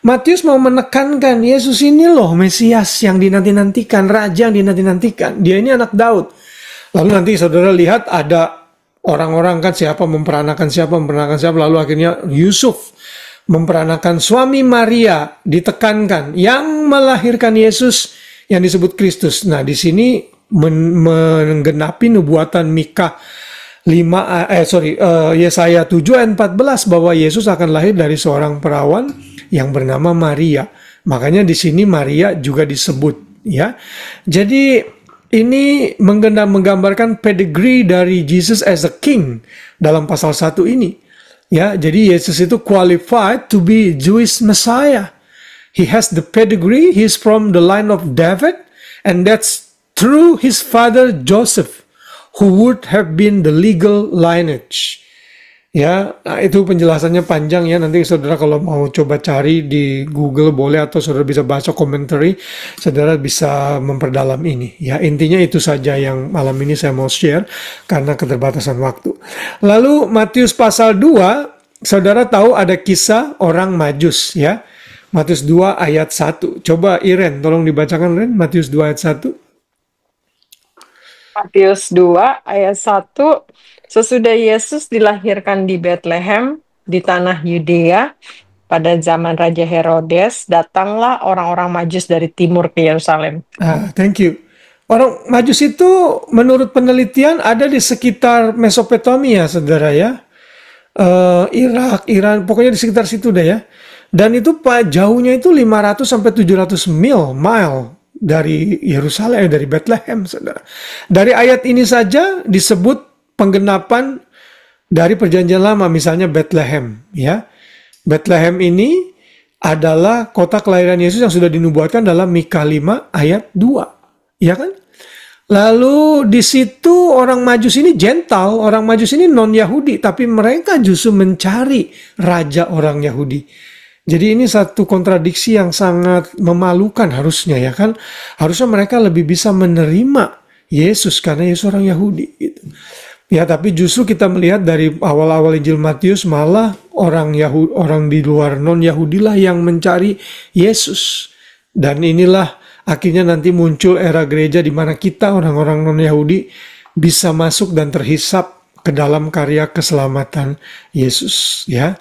Matius mau menekankan Yesus ini loh Mesias yang dinanti-nantikan, raja yang dinanti-nantikan. Dia ini anak Daud. Lalu nanti saudara lihat ada orang-orang kan siapa memperanakan siapa, lalu akhirnya Yusuf memperanakan suami Maria, ditekankan yang melahirkan Yesus yang disebut Kristus. Nah, di sini menggenapi nubuatan Mika Yesaya 7 ayat 14 bahwa Yesus akan lahir dari seorang perawan yang bernama Maria. Makanya di sini Maria juga disebut ya. Jadi ini menggambarkan pedigree dari Jesus as a king dalam pasal 1 ini. Ya, jadi Yesus itu qualified to be Jewish Messiah. He has the pedigree, he's from the line of David, and that's through his father Joseph, who would have been the legal lineage. Ya, nah itu penjelasannya panjang ya. Nanti saudara kalau mau coba cari di Google boleh, atau saudara bisa baca commentary, saudara bisa memperdalam ini. Ya, intinya itu saja yang malam ini saya mau share karena keterbatasan waktu. Lalu Matius pasal 2, saudara tahu ada kisah orang Majus ya. Matius 2 ayat 1. Coba Iren, tolong dibacakan Ren, Matius 2 ayat 1. Matius 2 ayat 1. Sesudah Yesus dilahirkan di Bethlehem, di tanah Yudea, pada zaman Raja Herodes, datanglah orang-orang Majus dari timur ke Yerusalem. Thank you. Orang Majus itu menurut penelitian ada di sekitar Mesopotamia, saudara ya. Irak, Iran, pokoknya di sekitar situ deh ya. Dan itu jauhnya itu 500 sampai 700 mile dari Yerusalem, dari Bethlehem, saudara. Dari ayat ini saja disebut penggenapan dari perjanjian lama, misalnya Bethlehem ya. Bethlehem ini adalah kota kelahiran Yesus yang sudah dinubuatkan dalam Mika 5 ayat 2 ya kan. Lalu di situ orang Majus ini Gentile, orang Majus ini non-Yahudi, tapi mereka justru mencari raja orang Yahudi. Jadi ini satu kontradiksi yang sangat memalukan harusnya ya kan. Harusnya mereka lebih bisa menerima Yesus karena Yesus orang Yahudi gitu. Ya, tapi justru kita melihat dari awal-awal Injil Matius malah orang di luar non-Yahudi lah yang mencari Yesus. Dan inilah akhirnya nanti muncul era gereja di mana kita orang-orang non-Yahudi bisa masuk dan terhisap ke dalam karya keselamatan Yesus, ya.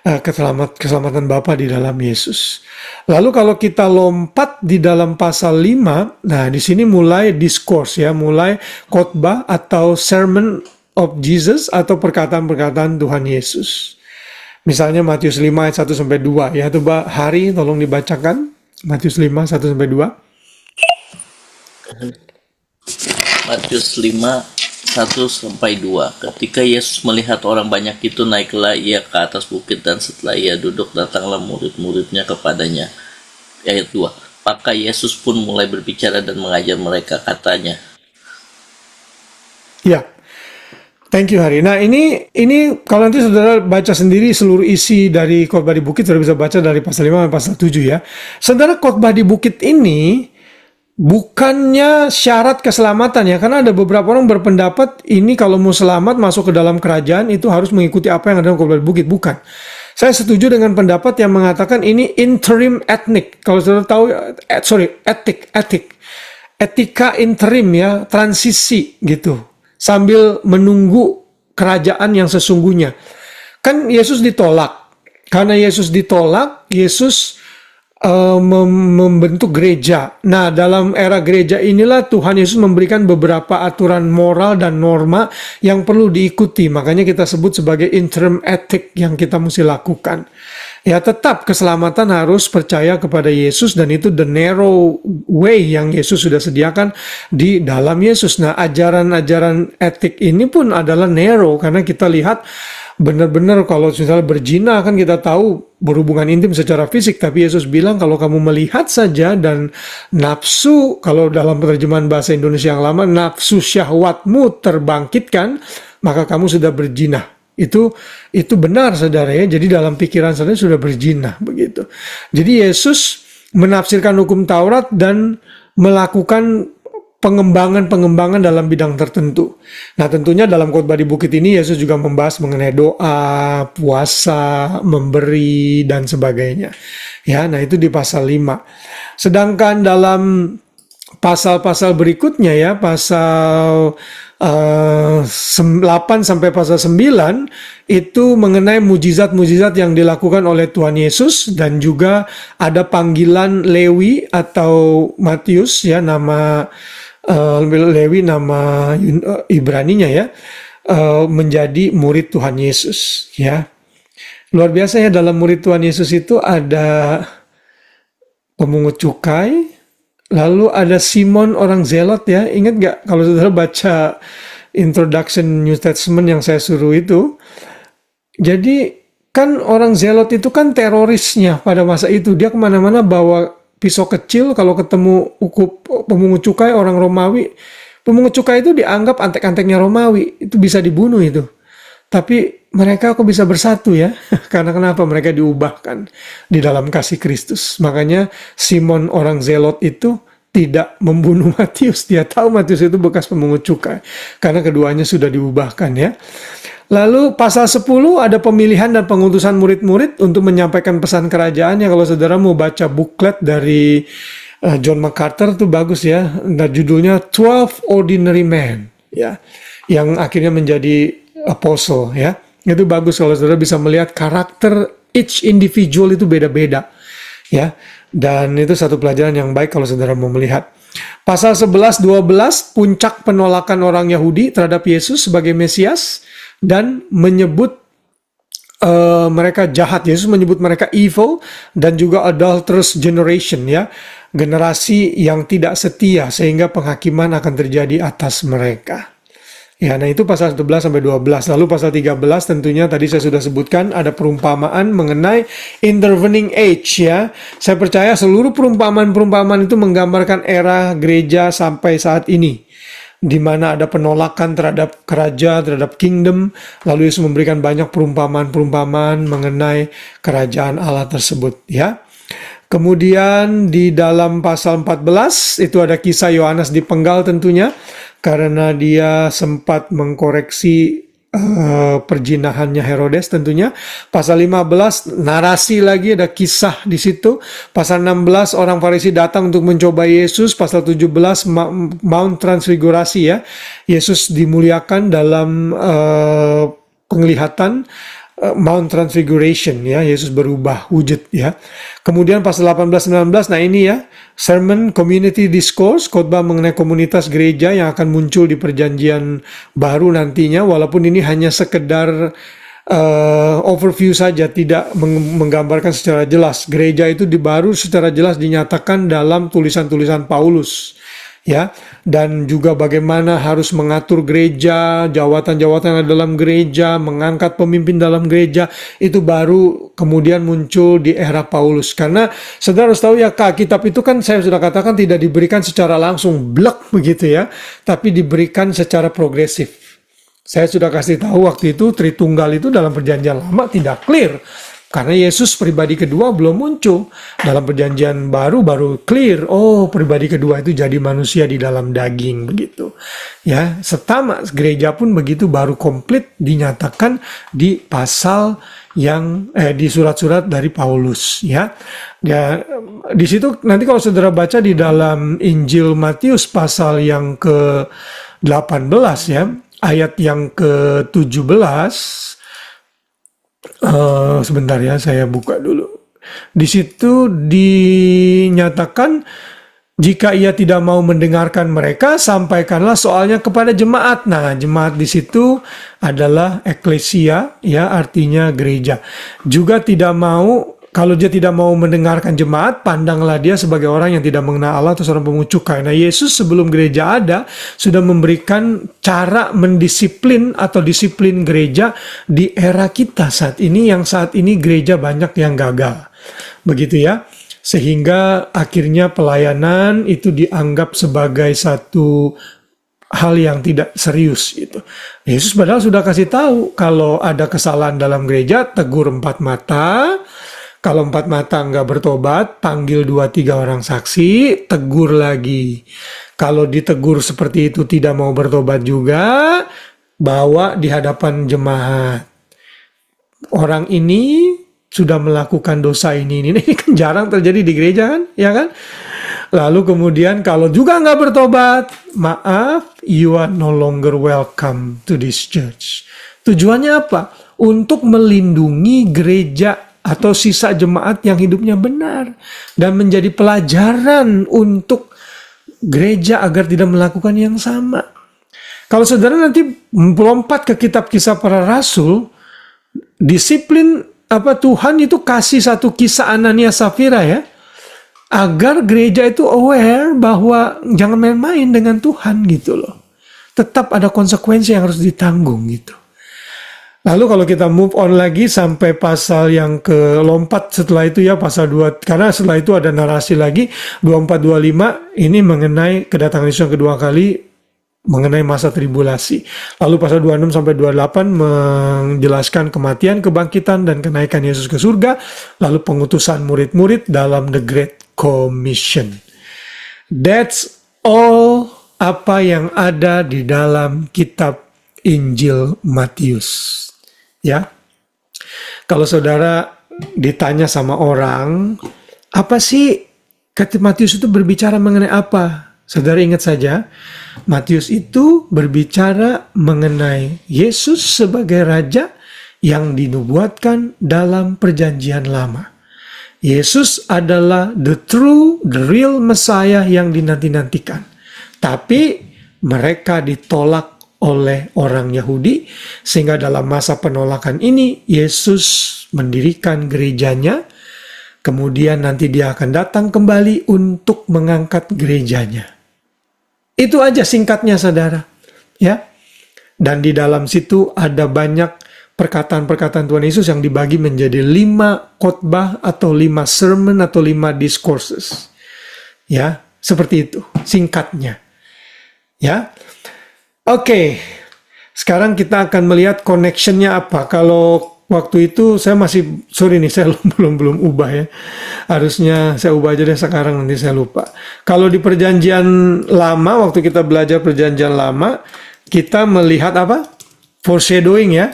Keselamatan Bapa di dalam Yesus. Lalu kalau kita lompat di dalam pasal 5, nah di sini mulai discourse, ya, mulai khotbah atau sermon of Jesus atau perkataan-perkataan Tuhan Yesus. Misalnya Matius 5 ayat 1 sampai 2, ya. Coba Hari tolong dibacakan Matius 5 1 sampai 2. Matius 5 1-2. Ketika Yesus melihat orang banyak itu, naiklah ia ke atas bukit, dan setelah ia duduk, datanglah murid-muridnya kepadanya. Ayat 2. Maka Yesus pun mulai berbicara dan mengajar mereka, katanya. Ya, thank you Hari. Nah ini kalau nanti saudara baca sendiri seluruh isi dari khotbah di bukit, saudara bisa baca dari pasal 5 sampai pasal 7, ya. Saudara, khotbah di bukit ini bukannya syarat keselamatan, ya, karena ada beberapa orang berpendapat ini kalau mau selamat masuk ke dalam kerajaan itu harus mengikuti apa yang ada dalam khotbah di bukit. Bukan. Saya setuju dengan pendapat yang mengatakan ini interim ethnic. Kalau saudara tahu, etika interim, ya, transisi gitu, sambil menunggu kerajaan yang sesungguhnya. Kan Yesus ditolak. Karena Yesus ditolak, Yesus membentuk gereja. Nah, dalam era gereja inilah Tuhan Yesus memberikan beberapa aturan moral dan norma yang perlu diikuti. Makanya kita sebut sebagai interim ethic yang kita mesti lakukan. Ya, tetap keselamatan harus percaya kepada Yesus, dan itu the narrow way yang Yesus sudah sediakan di dalam Yesus. Nah, ajaran-ajaran etik ini pun adalah narrow, karena kita lihat benar-benar kalau misalnya berzina kan kita tahu berhubungan intim secara fisik, tapi Yesus bilang kalau kamu melihat saja dan nafsu, kalau dalam terjemahan bahasa Indonesia yang lama, nafsu syahwatmu terbangkitkan, maka kamu sudah berzina. Itu benar saudara, ya. Jadi dalam pikiran saudara sudah berzina begitu. Jadi Yesus menafsirkan hukum Taurat dan melakukan pengembangan dalam bidang tertentu. Nah, tentunya dalam khotbah di bukit ini Yesus juga membahas mengenai doa, puasa, memberi, dan sebagainya. Ya, nah itu di pasal 5. Sedangkan dalam pasal-pasal berikutnya, ya, pasal 8 sampai pasal 9 itu mengenai mujizat-mujizat yang dilakukan oleh Tuhan Yesus, dan juga ada panggilan Lewi atau Matius, ya, nama Lewi nama Ibraninya, ya, menjadi murid Tuhan Yesus, ya. Luar biasa, ya, dalam murid Tuhan Yesus itu ada pemungut cukai, lalu ada Simon orang Zelot, ya. Ingat gak kalau saudara baca introduction New Testament yang saya suruh itu? Jadi kan orang Zelot itu kan terorisnya pada masa itu. Dia kemana-mana bawa pisau kecil. Kalau ketemu pemungut cukai orang Romawi, pemungut cukai itu dianggap antek-anteknya Romawi, itu bisa dibunuh itu. Tapi mereka kok bisa bersatu, ya? Karena kenapa? Mereka diubahkan di dalam kasih Kristus. Makanya Simon orang Zelot itu tidak membunuh Matius. Dia tahu Matius itu bekas pemungut cukai. Karena keduanya sudah diubahkan, ya. Lalu pasal 10 ada pemilihan dan pengutusan murid-murid untuk menyampaikan pesan kerajaan. Ya, kalau saudara mau baca buklet dari John MacArthur itu bagus, ya. Nah, judulnya 12 Ordinary Men, ya, yang akhirnya menjadi apostle, ya. Itu bagus kalau saudara bisa melihat karakter each individual itu beda-beda, ya. Dan itu satu pelajaran yang baik kalau saudara mau melihat. Pasal 11-12 puncak penolakan orang Yahudi terhadap Yesus sebagai Mesias dan menyebut mereka jahat. Yesus menyebut mereka evil dan juga adulterous generation, ya, generasi yang tidak setia, sehingga penghakiman akan terjadi atas mereka. Ya, nah itu pasal 11 sampai 12. Lalu pasal 13 tentunya tadi saya sudah sebutkan ada perumpamaan mengenai intervening age, ya. Saya percaya seluruh perumpamaan-perumpamaan itu menggambarkan era gereja sampai saat ini, di mana ada penolakan terhadap kerajaan, terhadap kingdom. Lalu Yesus memberikan banyak perumpamaan-perumpamaan mengenai kerajaan Allah tersebut, ya. Kemudian di dalam pasal 14 itu ada kisah Yohanes dipenggal tentunya, karena dia sempat mengkoreksi perjinahannya Herodes tentunya. Pasal 15 narasi lagi, ada kisah di situ. Pasal 16 orang Farisi datang untuk mencoba Yesus. Pasal 17 Mount Transfigurasi ya. Yesus dimuliakan dalam penglihatan Mount Transfiguration ya, Yesus berubah wujud ya. Kemudian pasal 18-19, nah ini ya, sermon community discourse, khotbah mengenai komunitas gereja yang akan muncul di perjanjian baru nantinya, walaupun ini hanya sekedar overview saja, tidak menggambarkan secara jelas. Gereja itu baru secara jelas dinyatakan dalam tulisan-tulisan Paulus. Ya, dan juga bagaimana harus mengatur gereja, jawatan-jawatan dalam gereja, mengangkat pemimpin dalam gereja, itu baru kemudian muncul di era Paulus. Karena saudara harus tahu ya, kitab itu kan saya sudah katakan tidak diberikan secara langsung blek begitu ya, tapi diberikan secara progresif. Saya sudah kasih tahu waktu itu Tritunggal itu dalam perjanjian lama tidak clear. Karena Yesus pribadi kedua belum muncul. Dalam perjanjian baru clear. Oh, pribadi kedua itu jadi manusia di dalam daging begitu. Ya, setama gereja pun begitu baru komplit dinyatakan di pasal yang di surat-surat dari Paulus ya. Ya, di situ nanti kalau saudara baca di dalam Injil Matius pasal yang ke-18 ya, ayat yang ke-17. Sebentar ya, saya buka dulu. Di situ dinyatakan jika ia tidak mau mendengarkan mereka, sampaikanlah soalnya kepada jemaat. Nah, jemaat di situ adalah eklesia, ya artinya gereja. Juga tidak mau. Kalau dia tidak mau mendengarkan jemaat, pandanglah dia sebagai orang yang tidak mengenal Allah atau seorang pengucuk. Karena Yesus sebelum gereja ada, sudah memberikan cara mendisiplin atau disiplin gereja di era kita saat ini, yang saat ini gereja banyak yang gagal. Begitu ya. Sehingga akhirnya pelayanan itu dianggap sebagai satu hal yang tidak serius gitu. Yesus padahal sudah kasih tahu kalau ada kesalahan dalam gereja, tegur 4 mata. Kalau 4 mata nggak bertobat, panggil 2-3 orang saksi, tegur lagi. Kalau ditegur seperti itu tidak mau bertobat juga, bawa di hadapan jemaat. Orang ini sudah melakukan dosa ini kan jarang terjadi di gereja kan, ya kan? Lalu kemudian kalau juga nggak bertobat, maaf, you are no longer welcome to this church. Tujuannya apa? Untuk melindungi gereja atau sisa jemaat yang hidupnya benar dan menjadi pelajaran untuk gereja agar tidak melakukan yang sama. Kalau saudara nanti melompat ke kitab Kisah Para Rasul, disiplin Tuhan itu kasih satu kisah Anania Safira ya, agar gereja itu aware bahwa jangan main-main dengan Tuhan gitu loh. Tetap ada konsekuensi yang harus ditanggung gitu. Lalu kalau kita move on lagi sampai pasal yang lompat setelah itu ya, pasal 2, karena setelah itu ada narasi lagi 24-25 ini mengenai kedatangan Yesus yang kedua kali, mengenai masa tribulasi. Lalu pasal 26 sampai 28 menjelaskan kematian, kebangkitan dan kenaikan Yesus ke surga, lalu pengutusan murid-murid dalam The Great Commission. That's all apa yang ada di dalam kitab Injil Matius. Ya, kalau saudara ditanya sama orang, apa sih kata Matius itu berbicara mengenai apa? Saudara ingat saja, Matius itu berbicara mengenai Yesus sebagai Raja yang dinubuatkan dalam perjanjian lama. Yesus adalah the real Messiah yang dinanti-nantikan. Tapi mereka ditolak oleh orang Yahudi, sehingga dalam masa penolakan ini Yesus mendirikan gerejanya, kemudian nanti dia akan datang kembali untuk mengangkat gerejanya. Itu aja singkatnya saudara, ya. Dan di dalam situ ada banyak perkataan-perkataan Tuhan Yesus yang dibagi menjadi 5 khotbah atau 5 sermon atau 5 discourses. Ya, seperti itu singkatnya. Ya. Oke, sekarang kita akan melihat connection-nya apa. Kalau waktu itu saya masih, saya belum ubah ya. Harusnya saya ubah aja deh sekarang, nanti saya lupa. Kalau di perjanjian lama, waktu kita belajar perjanjian lama, kita melihat apa? foreshadowing ya.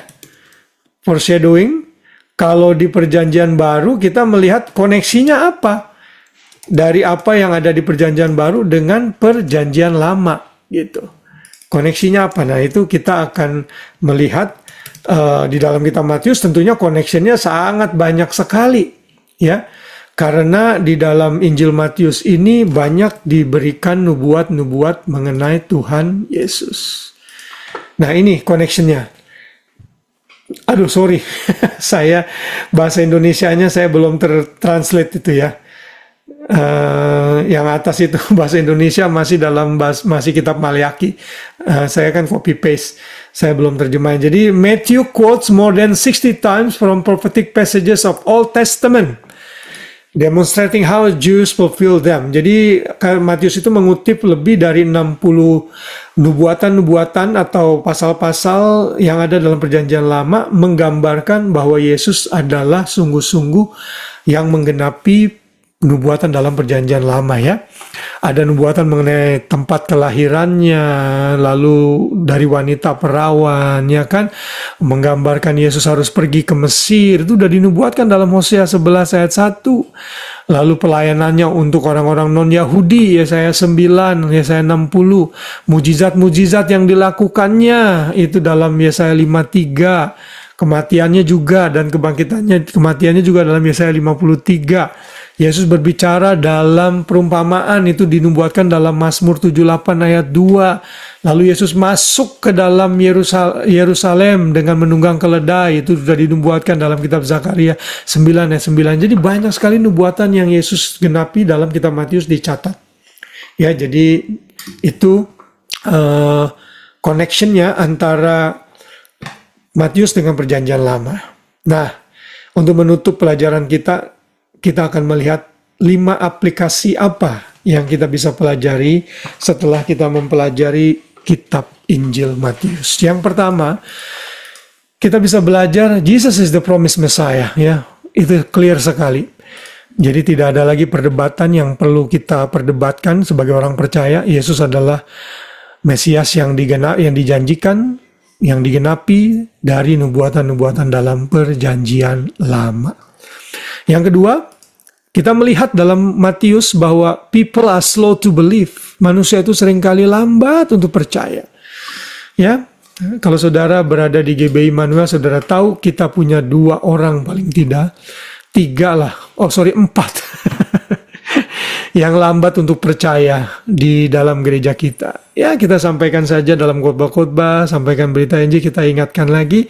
Foreshadowing, kalau di perjanjian baru kita melihat koneksinya apa dari apa yang ada di perjanjian baru dengan perjanjian lama gitu. Koneksinya apa? Nah, itu kita akan melihat di dalam kitab Matius. Tentunya connectionnya sangat banyak sekali ya, karena di dalam Injil Matius ini banyak diberikan nubuat-nubuat mengenai Tuhan Yesus. Nah, ini connectionnya. Aduh, sorry, saya bahasa Indonesianya saya belum tertranslate itu ya. Yang atas itu bahasa Indonesia masih kitab Maliaki. Saya kan copy paste, saya belum terjemahin. Jadi Matthew quotes more than 60 times from prophetic passages of Old Testament, demonstrating how Jews fulfill them. Jadi Matius itu mengutip lebih dari 60 nubuatan-nubuatan atau pasal-pasal yang ada dalam perjanjian lama, menggambarkan bahwa Yesus adalah sungguh-sungguh yang menggenapi nubuatan dalam perjanjian lama ya. Ada nubuatan mengenai tempat kelahirannya, lalu dari wanita perawan ya kan, menggambarkan Yesus harus pergi ke Mesir, itu sudah dinubuatkan dalam Hosea 11 ayat 1. Lalu pelayanannya untuk orang-orang non-Yahudi, Yesaya 9, Yesaya 60. Mujizat-mujizat yang dilakukannya itu dalam Yesaya 53. Kematiannya juga dan kematiannya juga dalam Yesaya 53. Yesus berbicara dalam perumpamaan, itu dinubuatkan dalam Mazmur 78 ayat 2. Lalu Yesus masuk ke dalam Yerusalem dengan menunggang keledai, itu sudah dinubuatkan dalam kitab Zakaria 9 ayat 9. Jadi banyak sekali nubuatan yang Yesus genapi dalam kitab Matius dicatat. Ya, jadi itu connectionnya antara Matius dengan perjanjian lama. Nah, untuk menutup pelajaran kita akan melihat 5 aplikasi apa yang kita bisa pelajari setelah kita mempelajari kitab Injil Matius. Yang pertama, kita bisa belajar Jesus is the promised Messiah ya. Itu clear sekali. Jadi tidak ada lagi perdebatan yang perlu kita perdebatkan sebagai orang percaya. Yesus adalah Mesias yang dijanjikan, yang digenapi dari nubuatan-nubuatan dalam perjanjian lama. Yang kedua, kita melihat dalam Matius bahwa people are slow to believe. Manusia itu seringkali lambat untuk percaya. Ya, kalau saudara berada di GBI Manuel, saudara tahu kita punya 2 orang paling tidak, 4 yang lambat untuk percaya di dalam gereja kita. Ya, kita sampaikan saja dalam khotbah-khotbah, sampaikan berita Injil, kita ingatkan lagi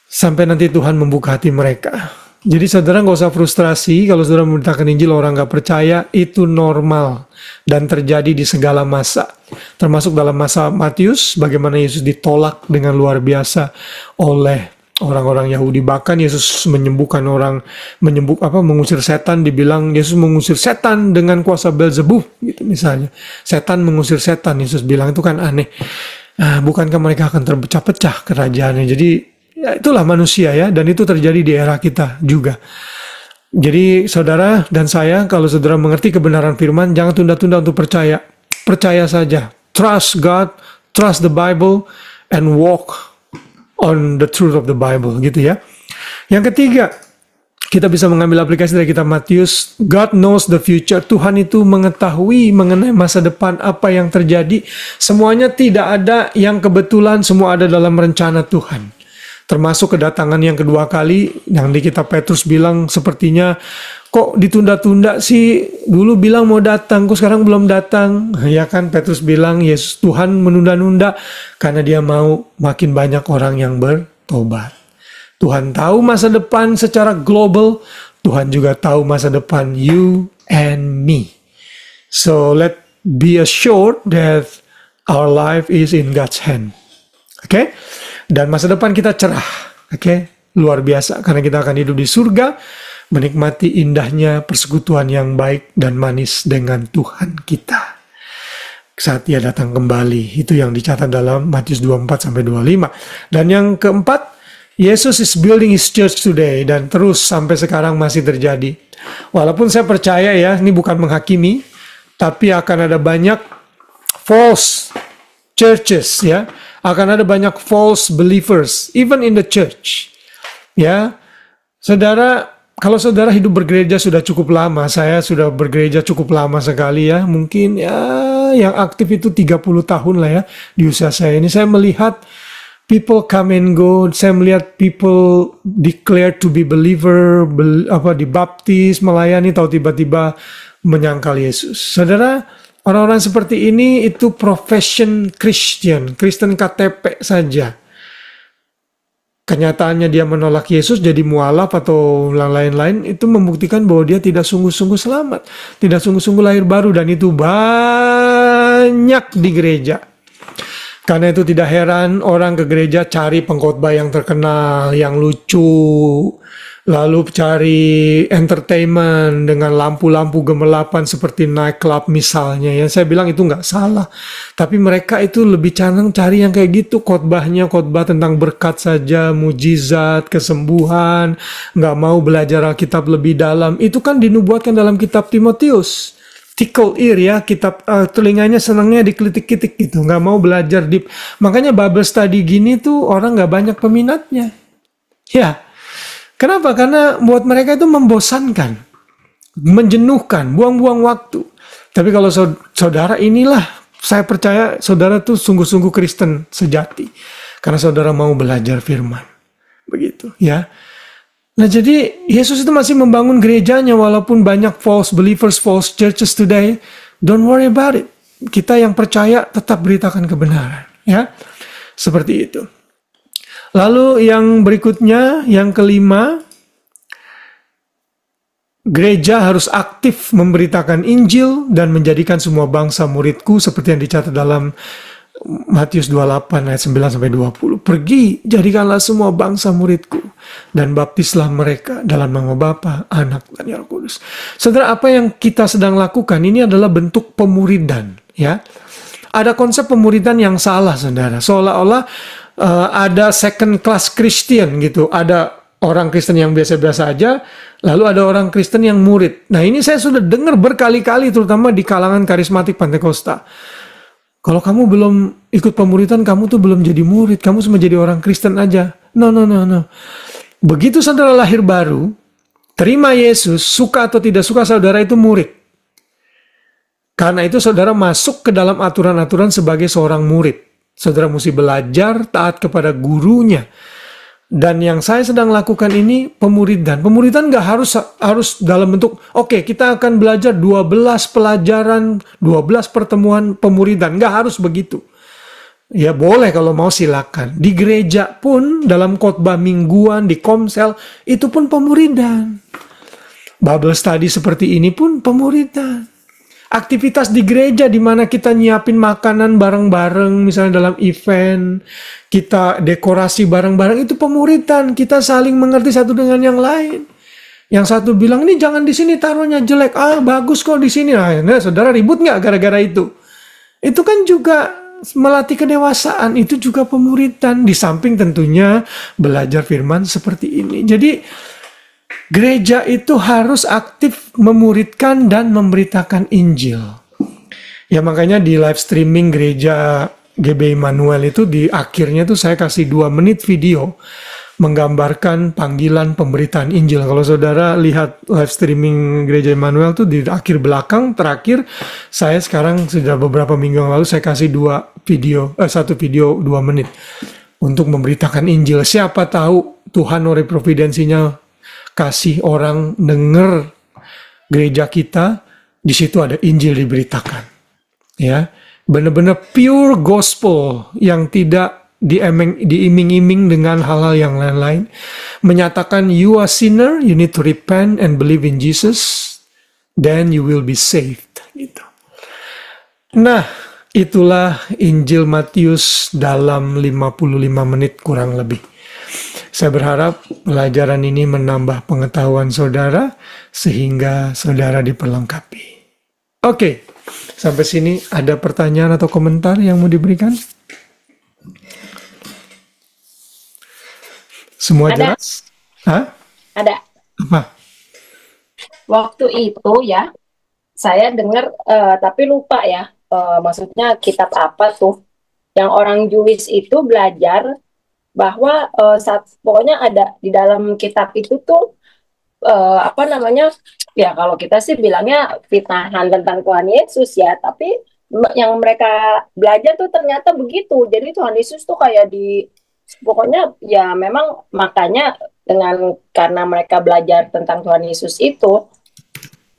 sampai nanti Tuhan membuka hati mereka. Jadi saudara nggak usah frustrasi kalau saudara memberitakan Injil orang nggak percaya, itu normal dan terjadi di segala masa. Termasuk dalam masa Matius, bagaimana Yesus ditolak dengan luar biasa oleh orang-orang Yahudi. Bahkan Yesus mengusir setan, dibilang Yesus mengusir setan dengan kuasa Beelzebub, gitu misalnya. Setan mengusir setan, Yesus bilang, itu kan aneh. Bukankah mereka akan terpecah-pecah kerajaannya? Jadi ya itulah manusia ya, dan itu terjadi di era kita juga. Jadi saudara dan saya, kalau saudara mengerti kebenaran firman, jangan tunda-tunda untuk percaya. Percaya saja. Trust God, trust the Bible, and walk on the truth of the Bible, gitu ya. Yang ketiga, kita bisa mengambil aplikasi dari kitab Matius. God knows the future. Tuhan itu mengetahui mengenai masa depan, apa yang terjadi. Semuanya tidak ada yang kebetulan, semua ada dalam rencana Tuhan. Termasuk kedatangan yang kedua kali, yang di kitab Petrus bilang sepertinya kok ditunda-tunda sih, dulu bilang mau datang, kok sekarang belum datang. Ya kan, Petrus bilang Yesus Tuhan menunda-nunda karena dia mau makin banyak orang yang bertobat. Tuhan tahu masa depan secara global, Tuhan juga tahu masa depan you and me. So let be assured that our life is in God's hand. Oke? Dan masa depan kita cerah, oke? Luar biasa, karena kita akan hidup di surga, menikmati indahnya persekutuan yang baik dan manis dengan Tuhan kita saat Dia datang kembali. Itu yang dicatat dalam Matius 24-25. Dan yang keempat, Yesus is building His church today, dan terus sampai sekarang masih terjadi. Walaupun saya percaya ya, ini bukan menghakimi, tapi akan ada banyak false churches ya. Akan ada banyak false believers, even in the church. Ya, saudara, kalau saudara hidup bergereja sudah cukup lama, saya sudah bergereja cukup lama sekali ya, mungkin ya yang aktif itu 30 tahun lah ya di usia saya ini. Saya melihat people come and go, saya melihat people declare to be believer, dibaptis, melayani, tahu tiba-tiba menyangkal Yesus. Saudara, orang-orang seperti ini itu profession Kristen KTP saja. Kenyataannya dia menolak Yesus jadi mualaf atau lain-lain, itu membuktikan bahwa dia tidak sungguh-sungguh selamat, tidak sungguh-sungguh lahir baru, dan itu banyak di gereja. Karena itu tidak heran orang ke gereja cari pengkhotbah yang terkenal, yang lucu, lalu cari entertainment dengan lampu-lampu gemelapan seperti nightclub misalnya ya. Saya bilang itu nggak salah, tapi mereka itu lebih cenderung cari yang kayak gitu, khotbahnya khotbah tentang berkat saja, mujizat, kesembuhan, nggak mau belajar Alkitab lebih dalam. Itu kan dinubuatkan dalam kitab Timotius. Tickle ear ya, kitab telinganya senangnya dikelitik-kitik gitu, nggak mau belajar deep. Makanya Bible study gini tuh orang nggak banyak peminatnya. Ya. Kenapa? Karena buat mereka itu membosankan, menjenuhkan, buang-buang waktu. Tapi kalau saudara, inilah saya percaya saudara tuh sungguh-sungguh Kristen sejati. Karena saudara mau belajar firman. Begitu ya. Nah jadi Yesus itu masih membangun gerejanya walaupun banyak false believers, false churches today. Don't worry about it. Kita yang percaya tetap beritakan kebenaran. Ya, seperti itu. Lalu yang berikutnya, yang kelima, gereja harus aktif memberitakan Injil dan menjadikan semua bangsa muridku seperti yang dicatat dalam Matius 28 ayat 9-20. Pergi, jadikanlah semua bangsa muridku dan baptislah mereka dalam nama Bapa, Anak, dan Roh Kudus. Saudara, apa yang kita sedang lakukan ini adalah bentuk pemuridan, ya. Ada konsep pemuridan yang salah, saudara. Seolah-olah ada second class Christian gitu. Ada orang Kristen yang biasa-biasa aja, lalu ada orang Kristen yang murid. Nah ini saya sudah dengar berkali-kali, terutama di kalangan karismatik Pentakosta. Kalau kamu belum ikut pemuridan, kamu tuh belum jadi murid. Kamu cuma jadi orang Kristen aja. No. Begitu saudara lahir baru, terima Yesus, suka atau tidak suka saudara itu murid. Karena itu saudara masuk ke dalam aturan-aturan sebagai seorang murid. Saudara mesti belajar taat kepada gurunya. Dan yang saya sedang lakukan ini pemuridan. Pemuridan nggak harus dalam bentuk, oke, kita akan belajar 12 pelajaran, 12 pertemuan pemuridan. Nggak harus begitu. Ya boleh kalau mau silakan. Di gereja pun, dalam khotbah mingguan, di komsel, itu pun pemuridan. Bible study seperti ini pun pemuridan. Aktivitas di gereja di mana kita nyiapin makanan bareng-bareng, misalnya dalam event, kita dekorasi bareng-bareng, itu pemuridan. Kita saling mengerti satu dengan yang lain. Yang satu bilang, ini jangan di sini taruhnya jelek, bagus kok di sini. Nah, saudara ribut nggak gara-gara itu? Itu kan juga melatih kedewasaan, itu juga pemuridan. Di samping tentunya belajar firman seperti ini. Jadi gereja itu harus aktif memuridkan dan memberitakan Injil. Ya makanya di live streaming gereja GB Immanuel itu di akhirnya tuh saya kasih 2 menit video menggambarkan panggilan pemberitaan Injil. Kalau saudara lihat live streaming gereja Immanuel tuh di akhir belakang terakhir, saya sekarang sudah beberapa minggu yang lalu saya kasih 1 video 2 menit untuk memberitakan Injil. Siapa tahu Tuhan oleh providensinya kasih orang denger gereja kita, di situ ada Injil diberitakan. Ya, benar-benar pure gospel yang tidak diiming-iming dengan hal-hal yang lain-lain. Menyatakan you are sinner, you need to repent and believe in Jesus, then you will be saved. Gitu. Nah, itulah Injil Matius dalam 55 menit kurang lebih. Saya berharap pelajaran ini menambah pengetahuan saudara sehingga saudara diperlengkapi. Oke, sampai sini ada pertanyaan atau komentar yang mau diberikan? Semua Ada. jelas? Hah? Ada. Apa? Waktu itu ya, saya dengar tapi lupa ya, maksudnya kitab apa tuh. yang orang Jewish itu belajar bahwa pokoknya ada di dalam kitab itu tuh apa namanya, ya kalau kita sih bilangnya fitnahan tentang Tuhan Yesus ya, tapi yang mereka belajar tuh ternyata begitu. Jadi Tuhan Yesus tuh kayak pokoknya ya memang makanya karena mereka belajar tentang Tuhan Yesus itu,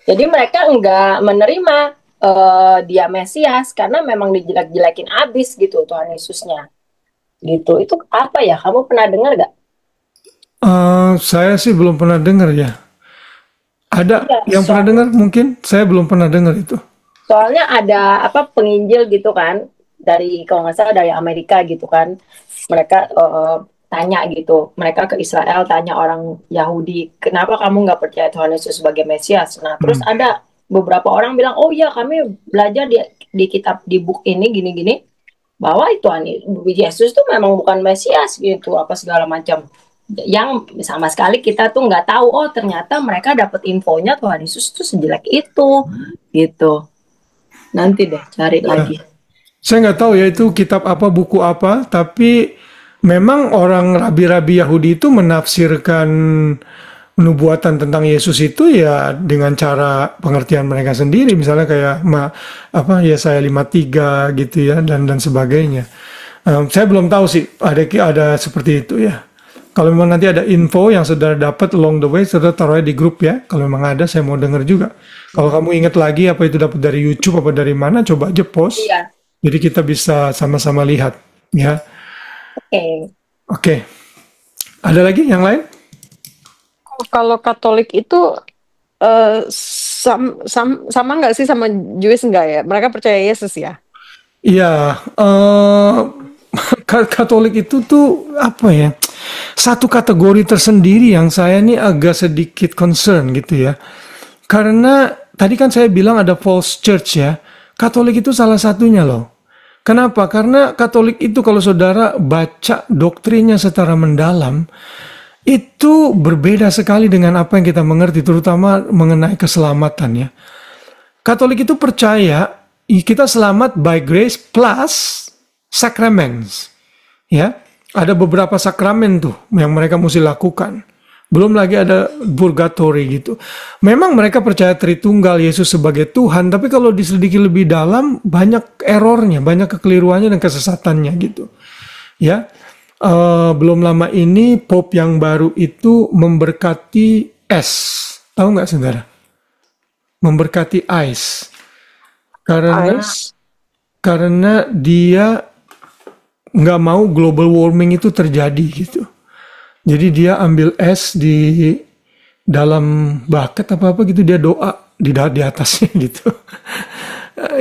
jadi mereka enggak menerima dia Mesias karena memang dijelek-jelekin abis gitu Tuhan Yesusnya. Gitu. Itu apa ya? Kamu pernah dengar gak? Saya sih belum pernah dengar ya. Ada Iya, yang pernah dengar mungkin? Saya belum pernah dengar itu. soalnya ada penginjil gitu kan, kalau nggak salah dari Amerika gitu kan, mereka tanya gitu, mereka ke Israel tanya orang Yahudi, kenapa kamu nggak percaya Tuhan Yesus sebagai Mesias? Nah terus ada beberapa orang bilang, oh iya kami belajar di kitab, di buku ini gini-gini, bahwa Tuhan Yesus tuh memang bukan Mesias gitu, apa segala macam. Yang sama sekali kita tuh nggak tahu, oh ternyata mereka dapat infonya Tuhan Yesus tuh sejelek itu gitu. Nanti deh cari lagi. Saya nggak tahu ya itu kitab apa, buku apa, tapi memang orang rabi-rabi Yahudi itu menafsirkan nubuatan tentang Yesus itu ya dengan cara pengertian mereka sendiri, misalnya kayak Yesaya 53 gitu ya, dan sebagainya. Saya belum tahu sih ada seperti itu ya. Kalau memang nanti ada info yang saudara dapat along the way, saudara taruhnya di grup ya. Kalau memang ada, saya mau dengar juga. Kalau kamu ingat lagi apa itu dapat dari YouTube apa dari mana, coba aja post. Iya. Jadi kita bisa sama-sama lihat ya. Oke. Ada lagi yang lain? Kalau Katolik itu sama nggak sih sama Jewish nggak ya? Mereka percaya Yesus ya? Iya. Katolik itu tuh apa ya? Satu kategori tersendiri yang saya ini agak sedikit concern gitu ya. Karena tadi kan saya bilang ada false church ya. Katolik itu salah satunya loh. Kenapa? Karena Katolik itu kalau saudara baca doktrinnya secara mendalam, itu berbeda sekali dengan apa yang kita mengerti, terutama mengenai keselamatan ya. Katolik itu percaya kita selamat by grace plus sacraments. Ya, ada beberapa sakramen tuh yang mereka mesti lakukan. Belum lagi ada purgatory gitu. Memang mereka percaya Tritunggal, Yesus sebagai Tuhan, tapi kalau diselidiki lebih dalam banyak errornya, banyak kekeliruannya dan kesesatannya gitu. Ya, belum lama ini Pope yang baru itu memberkati es, tahu nggak saudara? Memberkati ice, karena dia nggak mau global warming itu terjadi gitu. Jadi dia ambil es di dalam bucket apa gitu, dia doa di atasnya gitu.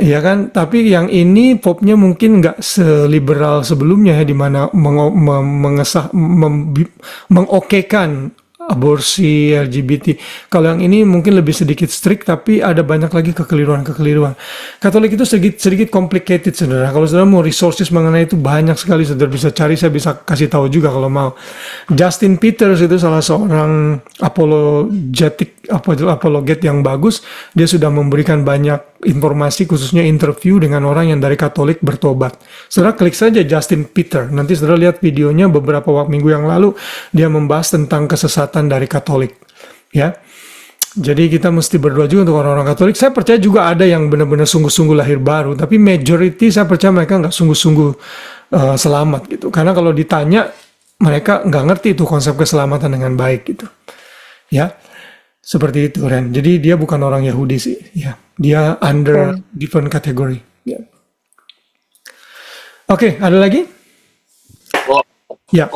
Ya kan, tapi yang ini popnya mungkin nggak seliberal sebelumnya ya, di mana mengokekan aborsi LGBT. Kalau yang ini mungkin lebih sedikit strict, tapi ada banyak lagi kekeliruan. Katolik itu sedikit complicated, saudara. Kalau saudara mau resources mengenai itu banyak sekali, saudara bisa cari, saya bisa kasih tahu juga kalau mau. Justin Peters itu salah seorang apologet yang bagus. Dia sudah memberikan banyak informasi, khususnya interview dengan orang yang dari Katolik bertobat. Saudara klik saja Justin Peter, nanti saudara lihat videonya beberapa minggu yang lalu, dia membahas tentang kesesatan dari Katolik. Ya, jadi kita mesti berdoa juga untuk orang-orang Katolik. Saya percaya juga ada yang benar-benar sungguh-sungguh lahir baru, tapi majority saya percaya mereka nggak sungguh-sungguh selamat gitu. Karena kalau ditanya, mereka nggak ngerti itu konsep keselamatan dengan baik gitu. Ya. Seperti itu, Ren. Jadi dia bukan orang Yahudi sih, ya. Dia under different category. Ya. Oke, ada lagi? Ya.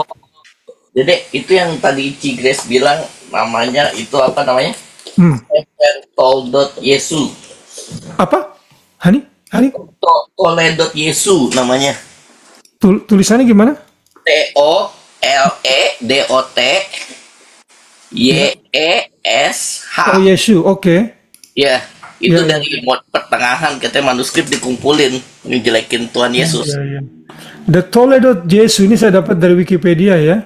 Jadi itu yang tadi Ci Grace bilang namanya itu apa namanya? Tol.yesu. Apa? Hani? Tole.yesu namanya. Tulisannya gimana? TOLEDOT YESH. Oh, Yesu, oke. Ya, itu dari pertengahan katanya manuskrip dikumpulin ngejelekin Tuhan Yesus. The Tole.Yesu ini saya dapat dari Wikipedia ya.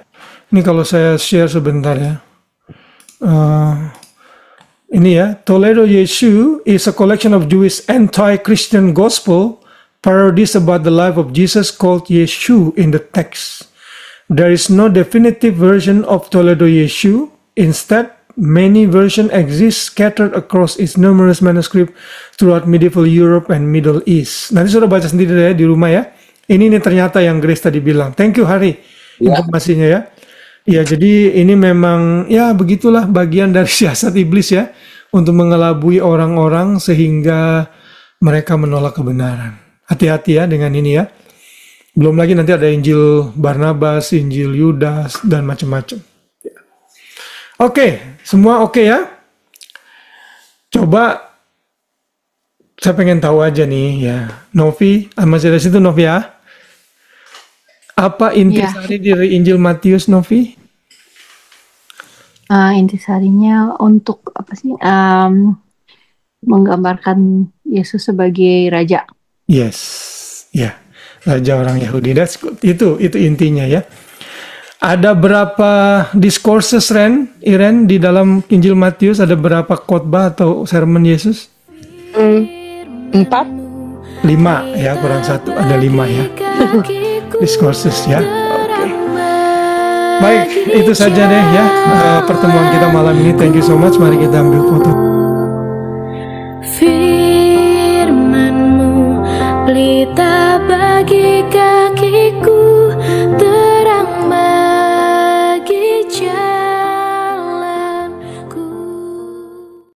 Ini kalau saya share sebentar ya. Ini ya, Tole.Yesu is a collection of Jewish anti-Christian gospel parodies about the life of Jesus called Yeshu in the text. There is no definitive version of Toledo Yeshu. Instead, many versions exist scattered across its numerous manuscripts throughout medieval Europe and Middle East. Nanti sudah baca sendiri ya di rumah ya. Ini nih ternyata yang Grace tadi bilang. Thank you Hari informasinya ya. Ya jadi ini memang ya begitulah bagian dari siasat iblis ya untuk mengelabui orang-orang sehingga mereka menolak kebenaran. Hati-hati ya dengan ini ya. Belum lagi nanti ada Injil Barnabas, Injil Yudas, dan macam-macam. Oke, semua oke ya? Coba, saya pengen tahu aja nih ya. Novi, masih ada situ Novi ya? Apa intisari dari Injil Matius, Novi? Intisarinya untuk apa sih? Menggambarkan Yesus sebagai raja. Yes, ya. Raja orang Yahudi. That's good. Itu intinya ya. Ada berapa discourses Iren di dalam Injil Matius? Ada berapa khotbah atau sermon Yesus? 4. 5 ya, kurang 1. Ada 5 ya. Discourses ya. Oke. Baik, itu saja deh ya pertemuan kita malam ini. Thank you so much. Mari kita ambil foto.